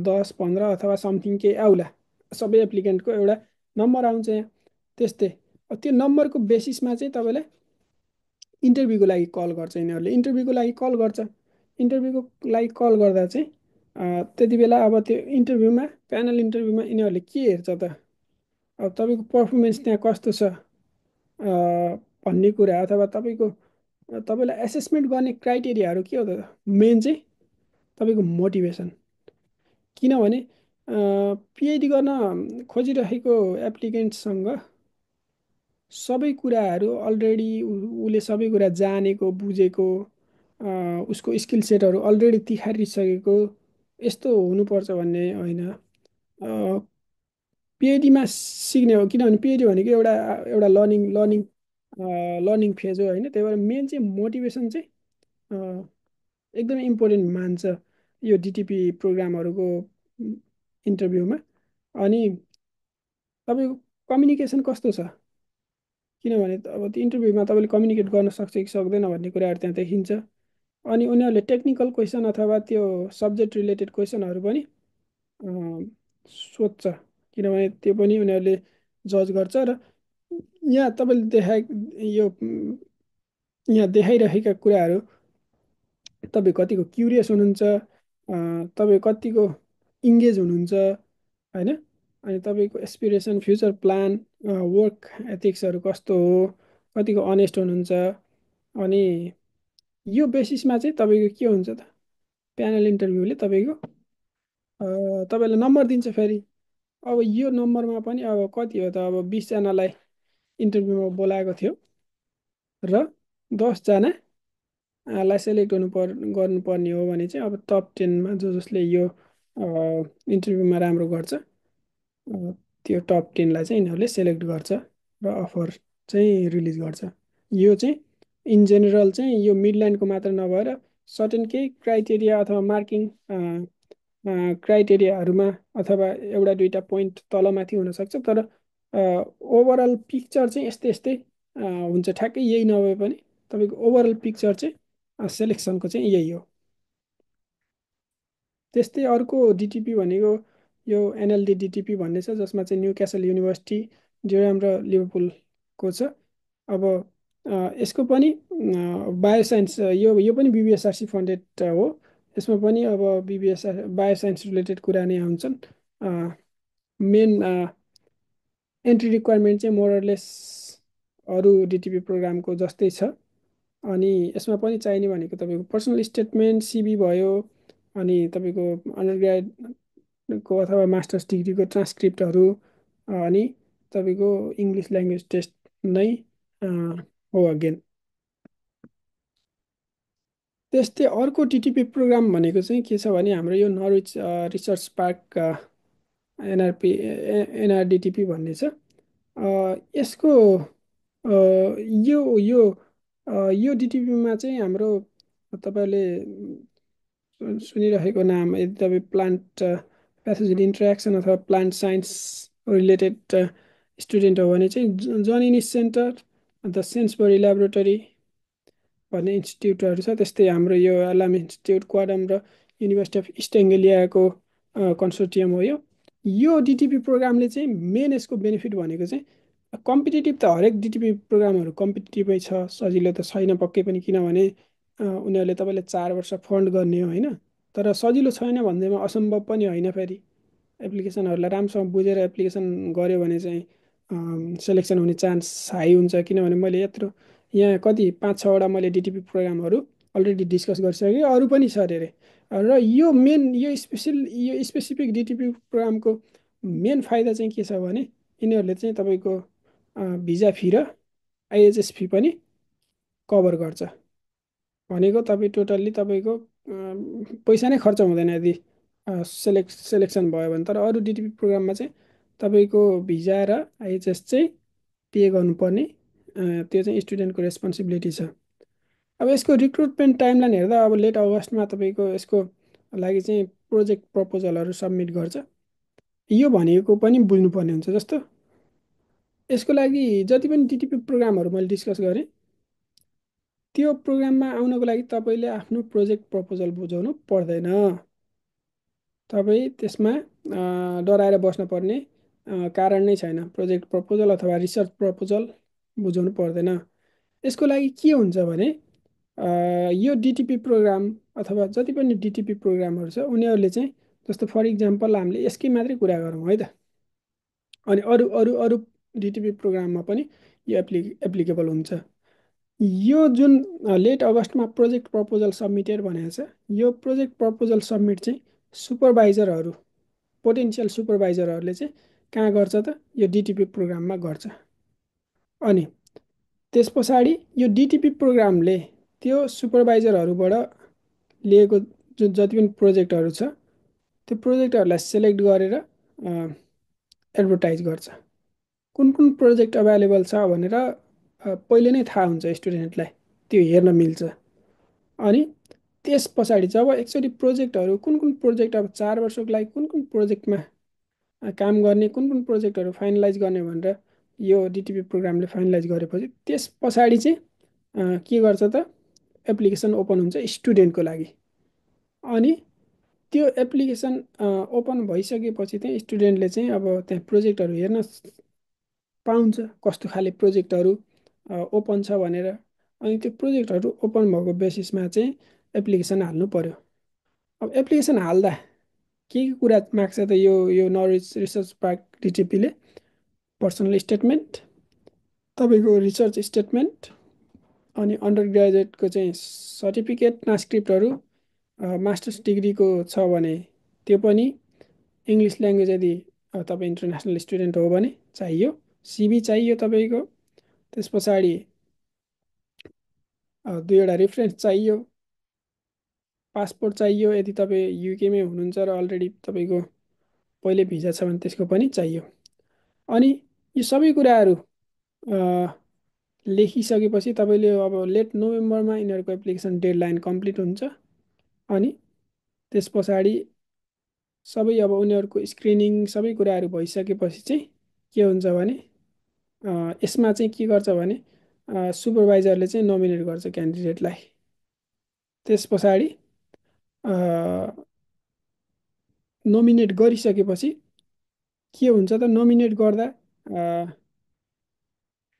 Speaker 1: 10 15 अथवा समथिङ केही आउला, सबै एप्लिकेन्टको एउटा नम्बर आउँछ यहाँ। त्यस्तै त्यो नम्बरको बेसिसमा चाहिँ तपाईँलाई इन्टरभ्यूको लागि कल गर्छ यिनीहरूले। इन्टरभ्यूको लागि कल गर्छ। इन्टरभ्यूको लागि कल गर्दा चाहिँ त्यति बेला अब त्यो इन्टरभ्यूमा प्यानल इन्टरभ्यूमा यिनीहरूले के हेर्छ त, अब तपाईँको पर्फर्मेन्स त्यहाँ कस्तो छ भन्ने कुरा, अथवा तपाईँलाई एसेसमेन्ट गर्ने क्राइटेरियाहरू के हो त। मेन चाहिँ तपाईँको मोटिभेसन। किनभने पिएचडी गर्न खोजिरहेको एप्लिकेन्टसँग सबै कुराहरू अलरेडी उसले सबै कुरा जानेको, बुझेको, उसको स्किल सेटहरू अलरेडी तिखारिसकेको यस्तो हुनुपर्छ भन्ने होइन। पिएचडीमा सिक्ने हो, किनभने पिएचडी भनेको एउटा एउटा लर्निङ फेज हो, होइन? त्यही भएर मेन चाहिँ मोटिभेसन चाहिँ एकदमै इम्पोर्टेन्ट मान्छ यो डिटिपी प्रोग्रामहरूको इन्टरभ्यूमा। अनि तपाईँको कम्युनिकेसन कस्तो छ, किनभने अब त्यो इन्टरभ्यूमा तपाईँले कम्युनिकेट गर्न सक्छ कि सक्दैन भन्ने कुराहरू त्यहाँ देखिन्छ। अनि उनीहरूले टेक्निकल क्वेसन अथवा त्यो सब्जेक्ट रिलेटेड क्वेसनहरू पनि अ, सोध्छ, किनभने त्यो पनि उनीहरूले जज गर्छ। र यहाँ तपाईँले यो यहाँ देखाइरहेका कुराहरू, तपाईँ कतिको क्युरियस हुनुहुन्छ, तपाईँ कतिको इङ्गेज हुनुहुन्छ, होइन? अनि तपाईँको एसपिरेसन, फ्युचर प्लान, वर्क एथिक्सहरू कस्तो हो, कतिको अनेस्ट हुनुहुन्छ। अनि यो बेसिसमा चाहिँ तपाईँको के हुन्छ त, प्यानल इन्टरभ्यूले तपाईँलाई नम्बर दिन्छ फेरि। अब यो नम्बरमा पनि अब कति हो त, अब 20जनालाई इन्टरभ्यूमा बोलाएको थियो र 10जना लाई सेलेक्ट गर्नुपर्ने हो भने चाहिँ अब टप 10मा जसले यो इन्टरभ्यूमा राम्रो गर्छ, त्यो टप 10लाई चाहिँ यिनीहरूले सेलेक्ट गर्छ र अफर चाहिँ रिलिज गर्छ। यो चाहिँ इन जेनरल चाहिँ यो मिडल्यान्डको मात्र नभएर सर्टेन केही क्राइटेरिया अथवा मार्किङ क्राइटेरियाहरूमा अथवा एउटा दुईवटा पोइन्ट तलमाथि हुनसक्छ, तर ओभरअल पिक्चर चाहिँ यस्तै यस्तै हुन्छ, ठ्याक्कै यही नभए पनि तपाईँको ओभरअल पिक्चर चाहिँ सेलेक्सनको चाहिँ यही हो। त्यस्तै अर्को डिटिपी भनेको यो एनएलडी डिटिपी भन्ने छ, जसमा चाहिँ न्यू क्यासल युनिभर्सिटी, ड्युराम र लिभरपुलको छ। अब यसको पनि बायोसाइन्स, यो पनि बिबिएसआरसी फन्डेड हो। यसमा पनि अब बिबिएसआर बायोसाइन्स रिलेटेड कुरा नै आउँछन्। मेन एन्ट्री रिक्वायरमेन्ट चाहिँ मोरलेस अरू डिटिपी प्रोग्रामको जस्तै छ। अनि यसमा पनि चाहिने भनेको तपाईँको पर्सनल स्टेटमेन्ट, सिबी भयो, अनि तपाईँको अन्डरग्रेडको अथवा मास्टर्स डिग्रीको ट्रान्सक्रिप्टहरू, अनि तपाईँको इङ्ग्लिस ल्याङ्ग्वेज टेस्ट नै अ, हो अगेन। त्यस्तै अर्को टिटिपी प्रोग्राम भनेको चाहिँ के छ भने हाम्रो यो नर्विच रिसर्च पार्क एनआरपी एनआरडिटिपी भन्ने छ। यसको यो यो यो डिटिपीमा चाहिँ हाम्रो तपाईँले सुनिरहेको नाम, यदि तपाईँ प्लान्ट प्याथोजेन इन्ट्रेक्सन अथवा प्लान्ट साइन्स रिलेटेड स्टुडेन्ट हो भने चाहिँ जन इनिस सेन्टर, अन्त सेन्सबरी ल्याबोरेटरी भन्ने इन्स्टिट्युटहरू छ। त्यस्तै हाम्रो यो एलाम इन्स्टिट्युट, क्वाडम र युनिभर्सिटी अफ इस्ट एङ्गलियाको कन्सोर्टियम हो यो डिटिपी प्रोग्रामले चाहिँ मेन यसको बेनिफिट भनेको चाहिँ कम्पिटेटिभ त हरेक डिटिपी प्रोग्रामहरू कम्पिटेटिभै छ, सजिलो त छैन पक्कै पनि, किनभने उनीहरूले तपाईँले 4 वर्ष फन्ड गर्ने हो, होइन? तर सजिलो छैन भन्दैमा असम्भव पनि होइन फेरि। एप्लिकेसनहरूलाई राम्रोसँग बुझेर एप्लिकेसन गऱ्यो भने चाहिँ सेलेक्सन हुने चान्स हाई हुन्छ, किनभने मैले यत्रो यहाँ कति 5-6वटा मैले डिटिपी प्रोग्रामहरू अलरेडी डिस्कस गरिसकेँ, अरू पनि छ धेरै। र यो मेन यो स्पेसिफिक डिटिपी प्रोग्रामको मेन फाइदा चाहिँ के छ भने यिनीहरूले चाहिँ तपाईँको भिजा फी र आइएचएस फी पनि कभर गर्छ। भनेको तपाईँ टोटल्ली तपाईँको पैसा नै खर्च हुँदैन यदि सेलेक्सन भयो भने। तर अरू डिटिपी प्रोग्राममा चाहिँ तपाईँको भिजा र आइएचएस चाहिँ पे गर्नुपर्ने, त्यो चाहिँ स्टुडेन्टको रेस्पोन्सिबिलिटी छ। अब यसको रिक्रुटमेन्ट टाइमलाइन हेर्दा अब लेट अगस्तमा तपाईँको यसको लागि चाहिँ प्रोजेक्ट प्रपोजलहरू सब्मिट गर्छ। यो भनेको पनि बुझ्नुपर्ने हुन्छ, जस्तो यसको लागि जति पनि डिटिपी प्रोग्रामहरू मैले डिस्कस गरेँ, त्यो प्रोग्राममा आउनको लागि तपाईँले आफ्नो प्रोजेक्ट प्रपोजल बुझाउनु पर्दैन। तपाईँ त्यसमा डराएर बस्नुपर्ने कारण नै छैन। प्रोजेक्ट प्रपोजल अथवा रिसर्च प्रपोजल बुझाउनु पर्दैन। यसको लागि के हुन्छ भने यो डिटिपी प्रोग्राम अथवा जति पनि डिटिपी प्रोग्रामहरू छ उनीहरूले चाहिँ, जस्तो फर इक्जाम्पल हामीले यसकै मात्रै कुरा गरौँ है त, अनि अरू अरू अरू डिटिपी प्रोग्राममा पनि यो एप्लिकेबल हुन्छ। यो जुन लेट अगस्तमा प्रोजेक्ट प्रपोजल सब्मिटेड भनेको छ, यो प्रोजेक्ट प्रपोजल सब्मिट चाहिँ सुपरभाइजरहरू, पोटेन्सियल सुपरभाइजरहरूले चाहिँ कहाँ गर्छ त, यो डिटिपी प्रोग्राममा गर्छ। अनि त्यस पछाडि यो डिटिपी प्रोग्रामले त्यो सुपरभाइजरहरूबाट लिएको जुन जति पनि प्रोजेक्टहरू छ, त्यो प्रोजेक्टहरूलाई सेलेक्ट गरेर एडभर्टाइज गर्छ। कुन कुन प्रोजेक्ट अभाइलेबल छ भनेर पहिले नै थाहा हुन्छ स्टुडेन्टलाई, त्यो हेर्न मिल्छ। अनि त्यस पछाडि जब एकचोटि प्रोजेक्टहरू कुन कुन प्रोजेक्ट, अब 4 वर्षको लागि कुन कुन प्रोजेक्टमा काम गर्ने, कुन कुन प्रोजेक्टहरू फाइनलाइज गर्ने भनेर यो डिटिपी प्रोग्रामले फाइनलाइज गरेपछि त्यस पछाडि चाहिँ के गर्छ त, एप्लिकेसन ओपन हुन्छ स्टुडेन्टको लागि। अनि त्यो एप्लिकेसन ओपन भइसकेपछि चाहिँ स्टुडेन्टले चाहिँ अब त्यहाँ प्रोजेक्टहरू हेर्न पाउँछ, कस्तो खाले प्रोजेक्टहरू ओपन छ भनेर। अनि त्यो प्रोजेक्टहरू ओपन भएको बेसिसमा चाहिँ एप्लिकेसन हाल्नु पर्यो। अब एप्लिकेसन हाल्दा के कुरा माग्छ त यो नलेज रिसर्च पार्क डिटिपीले? पर्सनल स्टेटमेन्ट, तपाईँको रिसर्च स्टेटमेन्ट, अनि अन्डर ग्रेजुएटको चाहिँ सर्टिफिकेट ट्रान्सक्रिप्टहरू, मास्टर्स डिग्रीको छ भने त्यो पनि, इङ्ग्लिस ल्याङ्ग्वेज यदि तपाईँ इन्टरनेसनल स्टुडेन्ट हो भने चाहियो, सिभी चाहियो तपाईँको। त्यस पछाडि दुईवटा रिफरेन्स चाहियो, पासपोर्ट चाहियो यदि तपाईँ युकेमै हुनुहुन्छ र अलरेडी तपाईँको पहिले भिजा छ भने त्यसको पनि चाहियो। अनि यो सबै कुराहरू लेखिसकेपछि तपाईँले अब लेट नोभेम्बरमा यिनीहरूको एप्लिकेसन डेडलाइन कम्प्लिट हुन्छ। अनि त्यस पछाडि सबै अब उनीहरूको स्क्रिनिङ सबै कुराहरू भइसकेपछि चाहिँ के हुन्छ भने यसमा चाहिँ के गर्छ भने सुपरभाइजरले चाहिँ नोमिनेट गर्छ क्यान्डिडेटलाई। त्यस पछाडि नोमिनेट गरिसकेपछि के हुन्छ त, नोमिनेट गर्दा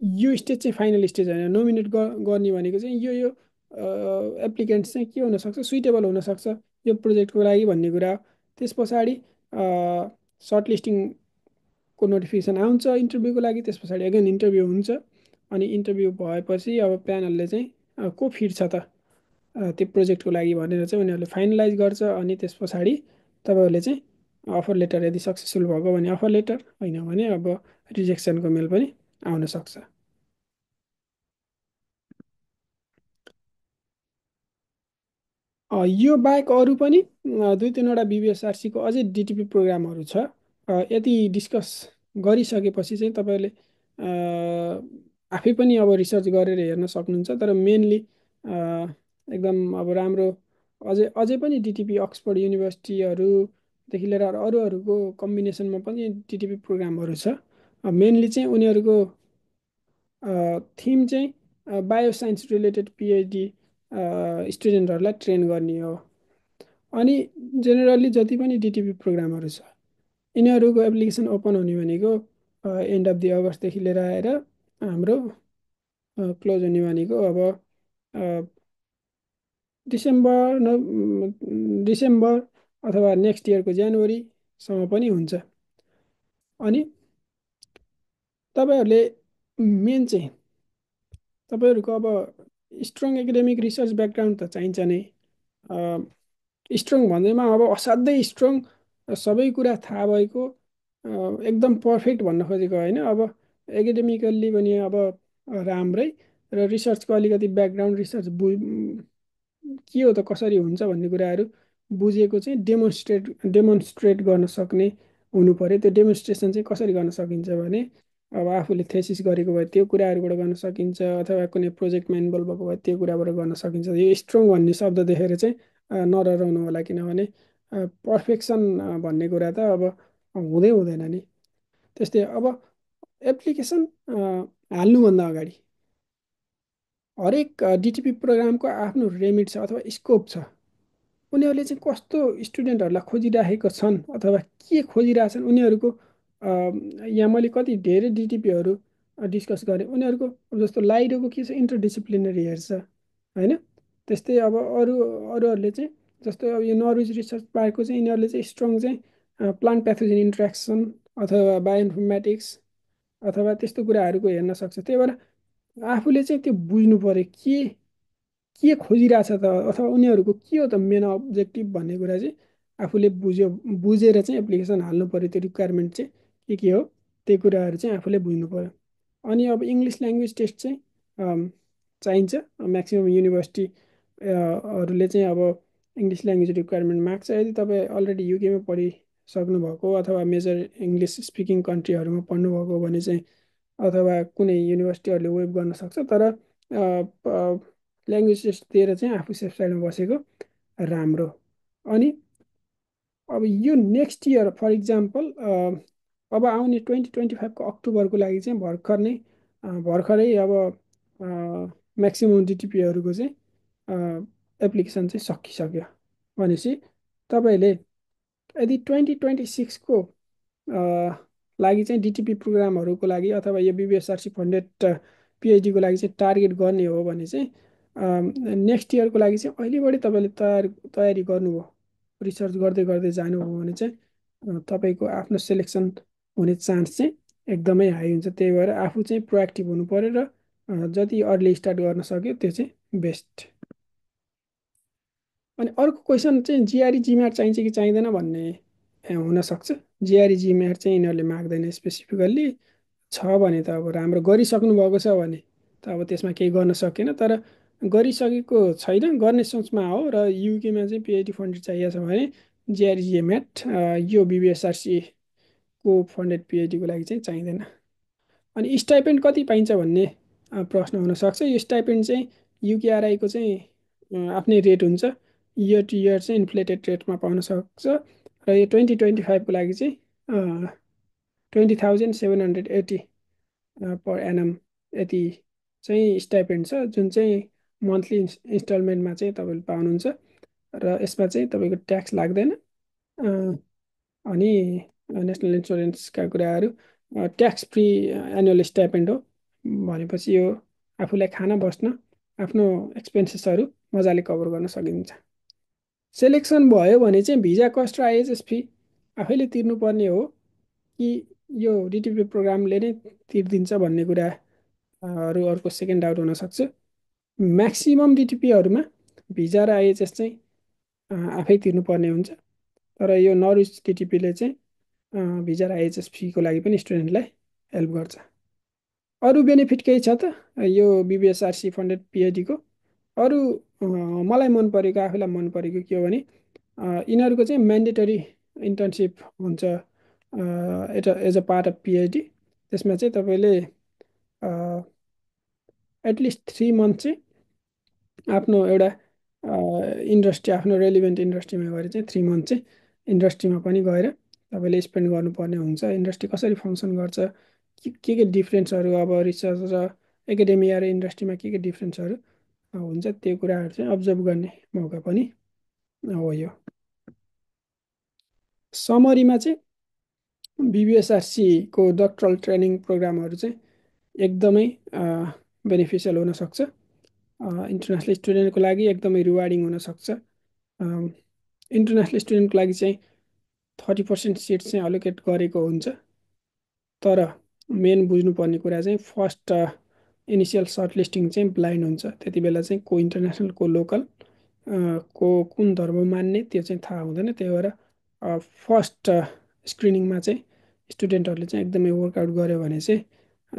Speaker 1: यो स्टेज चाहिँ फाइनल स्टेज होइन। नोमिनेट गर्ने भनेको चाहिँ यो एप्लिकेन्ट चाहिँ के हुनसक्छ, सुइटेबल हुनसक्छ यो प्रोजेक्टको लागि भन्ने कुरा हो। त्यस पछाडि सर्ट लिस्टिङको नोटिफिकेसन आउँछ इन्टरभ्यूको लागि। त्यस पछाडि अगेन इन्टरभ्यू हुन्छ। अनि इन्टरभ्यू भएपछि अब प्यानलले चाहिँ को फिट छ त त्यो प्रोजेक्टको लागि भनेर चाहिँ उनीहरूले फाइनलाइज गर्छ। अनि त्यस पछाडि तपाईँहरूले चाहिँ अफर लेटर यदि सक्सेसफुल भएको भने अफर लेटर, होइन भने अब रिजेक्सनको मेल पनि आउन सक्छ। यो बाहेक अरू पनि दुई तिनवटा बिबिएसआरसीको अझै डिटिपी प्रोग्रामहरू छ। यति डिस्कस गरिसकेपछि चाहिँ तपाईँहरूले आफै पनि अब रिसर्च गरेर हेर्न सक्नुहुन्छ। तर मेनली एकदम अब राम्रो अझै पनि डिटिपी अक्सफोर्ड युनिभर्सिटीहरूदेखि लिएर अरूहरूको कम्बिनेसनमा पनि डिटिपी प्रोग्रामहरू छ। मेनली चाहिँ उनीहरूको थिम चाहिँ बायोसाइन्स रिलेटेड पिएचडी स्टुडेन्टहरूलाई ट्रेन गर्ने हो। अनि जेनरली जति पनि डिटिपी प्रोग्रामहरू छ यिनीहरूको एप्लिकेसन ओपन हुने भनेको एन्ड अफ दि अगस्तदेखि लिएर आएर हाम्रो क्लोज हुने भनेको अब डिसेम्बर डिसेम्बर अथवा नेक्स्ट इयरको जनवरीसम्म पनि हुन्छ। अनि तपाईँहरूले मेन चाहिँ तपाईँहरूको अब स्ट्रङ एकाडेमिक रिसर्च ब्याकग्राउन्ड त चाहिन्छ नै। स्ट्रङ भन्दैमा अब असाध्यै स्ट्रङ, सबै कुरा थाहा भएको, एकदम पर्फेक्ट भन्न खोजेको होइन। अब एकाडेमिकल्ली पनि अब राम्रै, र रिसर्चको अलिकति ब्याकग्राउन्ड, रिसर्च के हो त, कसरी हुन्छ भन्ने कुराहरू बुझेको चाहिँ डेमोन्स्ट्रेट गर्न सक्ने हुनु पऱ्यो। त्यो डेमोन्स्ट्रेसन चाहिँ कसरी गर्न सकिन्छ भने अब आफूले थेसिस गरेको भए त्यो कुराहरूबाट गर्न सकिन्छ, अथवा कुनै प्रोजेक्टमा इन्भल्भ भएको भए त्यो कुराबाट गर्न सकिन्छ। यो स्ट्रङ भन्ने शब्द देखेर चाहिँ नडराउनु होला, किनभने पर्फेक्सन भन्ने कुरा त अब हुँदै हुँदैन नि। त्यस्तै अब एप्लिकेसन हाल्नुभन्दा अगाडि हरेक डिटिपी प्रोग्रामको आफ्नो रेमिट छ अथवा स्कोप छ। उनीहरूले चाहिँ कस्तो स्टुडेन्टहरूलाई खोजिराखेका छन् अथवा के खोजिरहेछन् उनीहरूको, यहाँ मैले कति धेरै डिटिपीहरू डिस्कस गरेँ। उनीहरूको अब जस्तो लाइडोको के छ, इन्टरडिसिप्लिनरी हेर्छ होइन। त्यस्तै अब अरूहरूले चाहिँ जस्तो अब यो नर्विज रिसर्च पार्कको चाहिँ यिनीहरूले चाहिँ स्ट्रङ चाहिँ प्लान्ट प्याथोजेन इन्ट्रेक्सन अथवा बायोइन्फर्मेटिक्स अथवा त्यस्तो कुराहरूको हेर्न सक्छ। त्यही भएर आफूले चाहिँ त्यो बुझ्नु पऱ्यो के खोजिरहेछ त, अथवा उनीहरूको के हो त मेन अब्जेक्टिभ भन्ने कुरा चाहिँ आफूले बुझेर चाहिँ एप्लिकेसन हाल्नु पऱ्यो। त्यो रिक्वायरमेन्ट चाहिँ के हो त्यो कुराहरू चाहिँ आफूले बुझ्नु पऱ्यो। अनि अब इङ्ग्लिस ल्याङ्ग्वेज टेस्ट चाहिँ चाहिन्छ। म्याक्सिमम् युनिभर्सिटी हरूले चाहिँ अब इङ्ग्लिस ल्याङ्ग्वेज रिक्वायरमेन्ट माग्छ। यदि तपाईँ अलरेडी युकेमा पढिसक्नु भएको अथवा मेजर इङ्ग्लिस स्पिकिङ कन्ट्रीहरूमा पढ्नुभएको भने चाहिँ, अथवा कुनै युनिभर्सिटीहरूले वेब गर्न सक्छ। तर ल्याङ्ग्वेज टेस्ट दिएर चाहिँ आफू सेफ साइडमा बसेको राम्रो। अनि अब यो नेक्स्ट इयर फर इक्जाम्पल अब आउने 2025को अक्टोबरको लागि चाहिँ भर्खरै अब म्याक्सिमम् डिटिपीहरूको चाहिँ एप्लिकेसन चाहिँ सकिसक्यो भनेपछि तपाईँले यदि 2026को लागि चाहिँ डिटिपी प्रोग्रामहरूको लागि अथवा यो बिबिएसआरसी फन्डेड पिएचडीको लागि चाहिँ टार्गेट गर्ने हो भने चाहिँ नेक्स्ट इयरको लागि चाहिँ अहिलेबाटै तपाईँले तयारी गर्नुभयो, रिसर्च गर्दै गर्दै जानुभयो भने चाहिँ तपाईँको आफ्नो सेलेक्सन हुने चान्स चाहिँ एकदमै हाई हुन्छ। त्यही भएर आफू चाहिँ प्रोएक्टिभ हुनु पऱ्यो र जति अर्ली स्टार्ट गर्न सक्यो त्यो चाहिँ बेस्ट। अनि अर्को क्वेसन चाहिँ जिआरई जिम्याट चाहिन्छ कि चाहिँदैन भन्ने हुनसक्छ। जिआरई जिम्याट चाहिँ यिनीहरूले माग्दैन स्पेसिफिकल्ली। छ भने त अब राम्रो, गरिसक्नु भएको छ भने त अब त्यसमा केही गर्न सकेन, तर गरिसकेको छैन गर्ने सोचमा हो र युकेमा चाहिँ पिएचडी फन्डेड चाहिएको छ भने जिआरई जिएमएट यो बिबिएसआरसीको फन्डेड पिएचडीको लागि चाहिँ चाहिँदैन। अनि स्टाइपेन्ड कति पाइन्छ भन्ने प्रश्न हुनसक्छ। यो स्टाइपेन्ड चाहिँ युकेआरआईको चाहिँ आफ्नै रेट हुन्छ। इयर टु इयर चाहिँ इन्फ्लेटेड रेटमा पाउन सक्छ र यो 2025को लागि चाहिँ 20,780 पर एनम यति चाहिँ स्टाइपेन्ड छ, जुन चाहिँ मन्थली इन्स्टलमेन्टमा चाहिँ तपाईँले पाउनुहुन्छ र यसमा चाहिँ तपाईँको ट्याक्स लाग्दैन। अनि नेसनल इन्सुरेन्सका कुराहरू, ट्याक्स फ्री एनुअल स्टाइपेन्ड हो भनेपछि यो आफूलाई खान बस्न आफ्नो एक्सपेन्सेसहरू मजाले कभर गर्न सकिन्छ। सेलेक्सन भयो भने चाहिँ भिजा कस्ट र आइएचएस फी आफैले तिर्नुपर्ने हो कि यो डिटिपी प्रोग्रामले नै तिर्दिन्छ भन्ने कुराहरू अर्को सेकेन्ड डाउट हुनसक्छ। म्याक्सिमम् डिटिपीहरूमा भिजा र आइएचएस चाहिँ आफै तिर्नुपर्ने हुन्छ, तर यो नर्थ डिटिपीले चाहिँ भिजा र आइएचएस फीको लागि पनि स्टुडेन्टलाई हेल्प गर्छ। अरू बेनिफिट केही छ त यो बिबिएसआरसी फन्डेड पिएचडीको? अरू मलाई मन परेको, आफूलाई मन परेको के हो भने यिनीहरूको चाहिँ म्यान्डेटरी इन्टर्नसिप हुन्छ as a part of PhD. त्यसमा चाहिँ तपाईँले एटलिस्ट 3 मन्थ चाहिँ आफ्नो एउटा इन्डस्ट्री, आफ्नो रेलिभेन्ट इन्डस्ट्रीमा गएर चाहिँ 3 मन्थ चाहिँ इन्डस्ट्रीमा पनि गएर तपाईँले स्पेन्ड गर्नुपर्ने हुन्छ। इन्डस्ट्री कसरी फङ्सन गर्छ, के डिफ्रेन्सहरू, अब रिसर्च र एकाडेमिया र इन्डस्ट्रीमा के डिफ्रेन्सहरू हुन्छ, त्यो कुराहरू चाहिँ अब्जर्भ गर्ने मौका पनि हो। यो समरीमा चाहिँ बिबिएसआरसीको डक्टरल ट्रेनिङ प्रोग्रामहरू चाहिँ एकदमै बेनिफिसियल हुनसक्छ। इन्टरनेसनल स्टुडेन्टको लागि एकदमै रिवार्डिङ हुनसक्छ। इन्टरनेसनल स्टुडेन्टको लागि चाहिँ 30% सिट चाहिँ अलोकेट गरेको हुन्छ, तर मेन बुझ्नुपर्ने कुरा चाहिँ फर्स्ट इनिसियल सर्ट लिस्टिङ चाहिँ ब्लाइन्ड हुन्छ। त्यति बेला चाहिँ को इन्टरनेसनल को लोकल को कुन धर्म मान्ने त्यो चाहिँ थाहा हुँदैन। त्यही भएर फर्स्ट स्क्रिनिङमा चाहिँ स्टुडेन्टहरूले चाहिँ एकदमै वर्कआउट गर्यो भने चाहिँ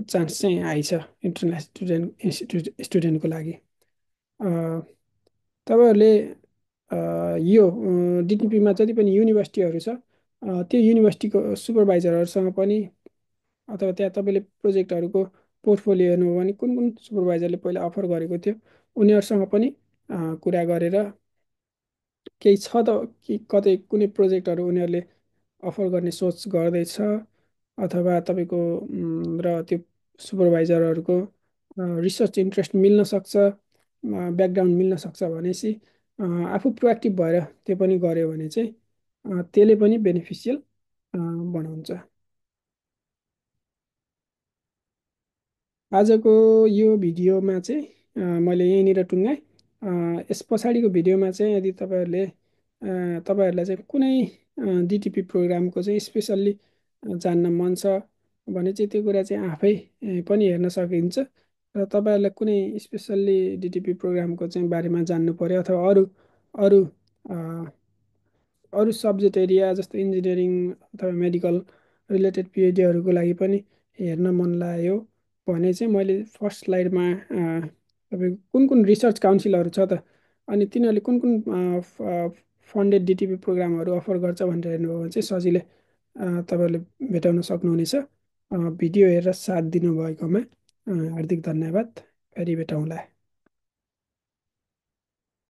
Speaker 1: चान्स चाहिँ हाई छ इन्टरनेसनल स्टुडेन्टको लागि। तपाईँहरूले यो डिटिपीमा जति पनि युनिभर्सिटीहरू छ त्यो युनिभर्सिटीको सुपरभाइजरहरूसँग पनि, अथवा त्यहाँ तपाईँले प्रोजेक्टहरूको पोर्टफोलियो हेर्नु हो भने कुन कुन सुपरभाइजरले पहिला अफर गरेको थियो उनीहरूसँग पनि कुरा गरेर केही छ त कि कतै कुनै प्रोजेक्टहरू उनीहरूले अफर गर्ने सोच गर्दैछ अथवा तपाईँको र त्यो सुपरभाइजरहरूको रिसर्च इन्ट्रेस्ट मिल्न सक्छ, ब्याकग्राउन्ड मिल्न सक्छ भनेपछि आफू प्रोएक्टिभ भएर त्यो पनि गऱ्यो भने चाहिँ त्यसले पनि बेनिफिसियल बनाउँछ। आजको यो भिडियोमा चाहिँ मैले यहीँनिर टुङ्गाएँ। यस पछाडिको भिडियोमा चाहिँ यदि तपाईँहरूलाई चाहिँ कुनै डिटिपी प्रोग्रामको चाहिँ स्पेसल्ली जान्न मन छ भने चाहिँ त्यो कुरा चाहिँ आफै पनि हेर्न सकिन्छ। र तपाईँहरूलाई कुनै स्पेसल्ली डिटिपी प्रोग्रामको चाहिँ बारेमा जान्नु पर्यो अथवा अरू अरू अरू सब्जेक्ट एरिया जस्तो इन्जिनियरिङ अथवा मेडिकल रिलेटेड पिएचडीहरूको लागि पनि हेर्न मन लाग्यो भने चाहिँ मैले फर्स्ट स्लाइडमा तपाईँको कुन कुन रिसर्च काउन्सिलहरू छ त अनि तिनीहरूले कुन कुन फन्डेड डिटिपी प्रोग्रामहरू अफर गर्छ भनेर हेर्नुभयो भने चाहिँ सजिलै तपाईँहरूले भेटाउन सक्नुहुनेछ। भिडियो हेरेर साथ दिनुभएकोमा हार्दिक धन्यवाद। फेरि भेटौँला।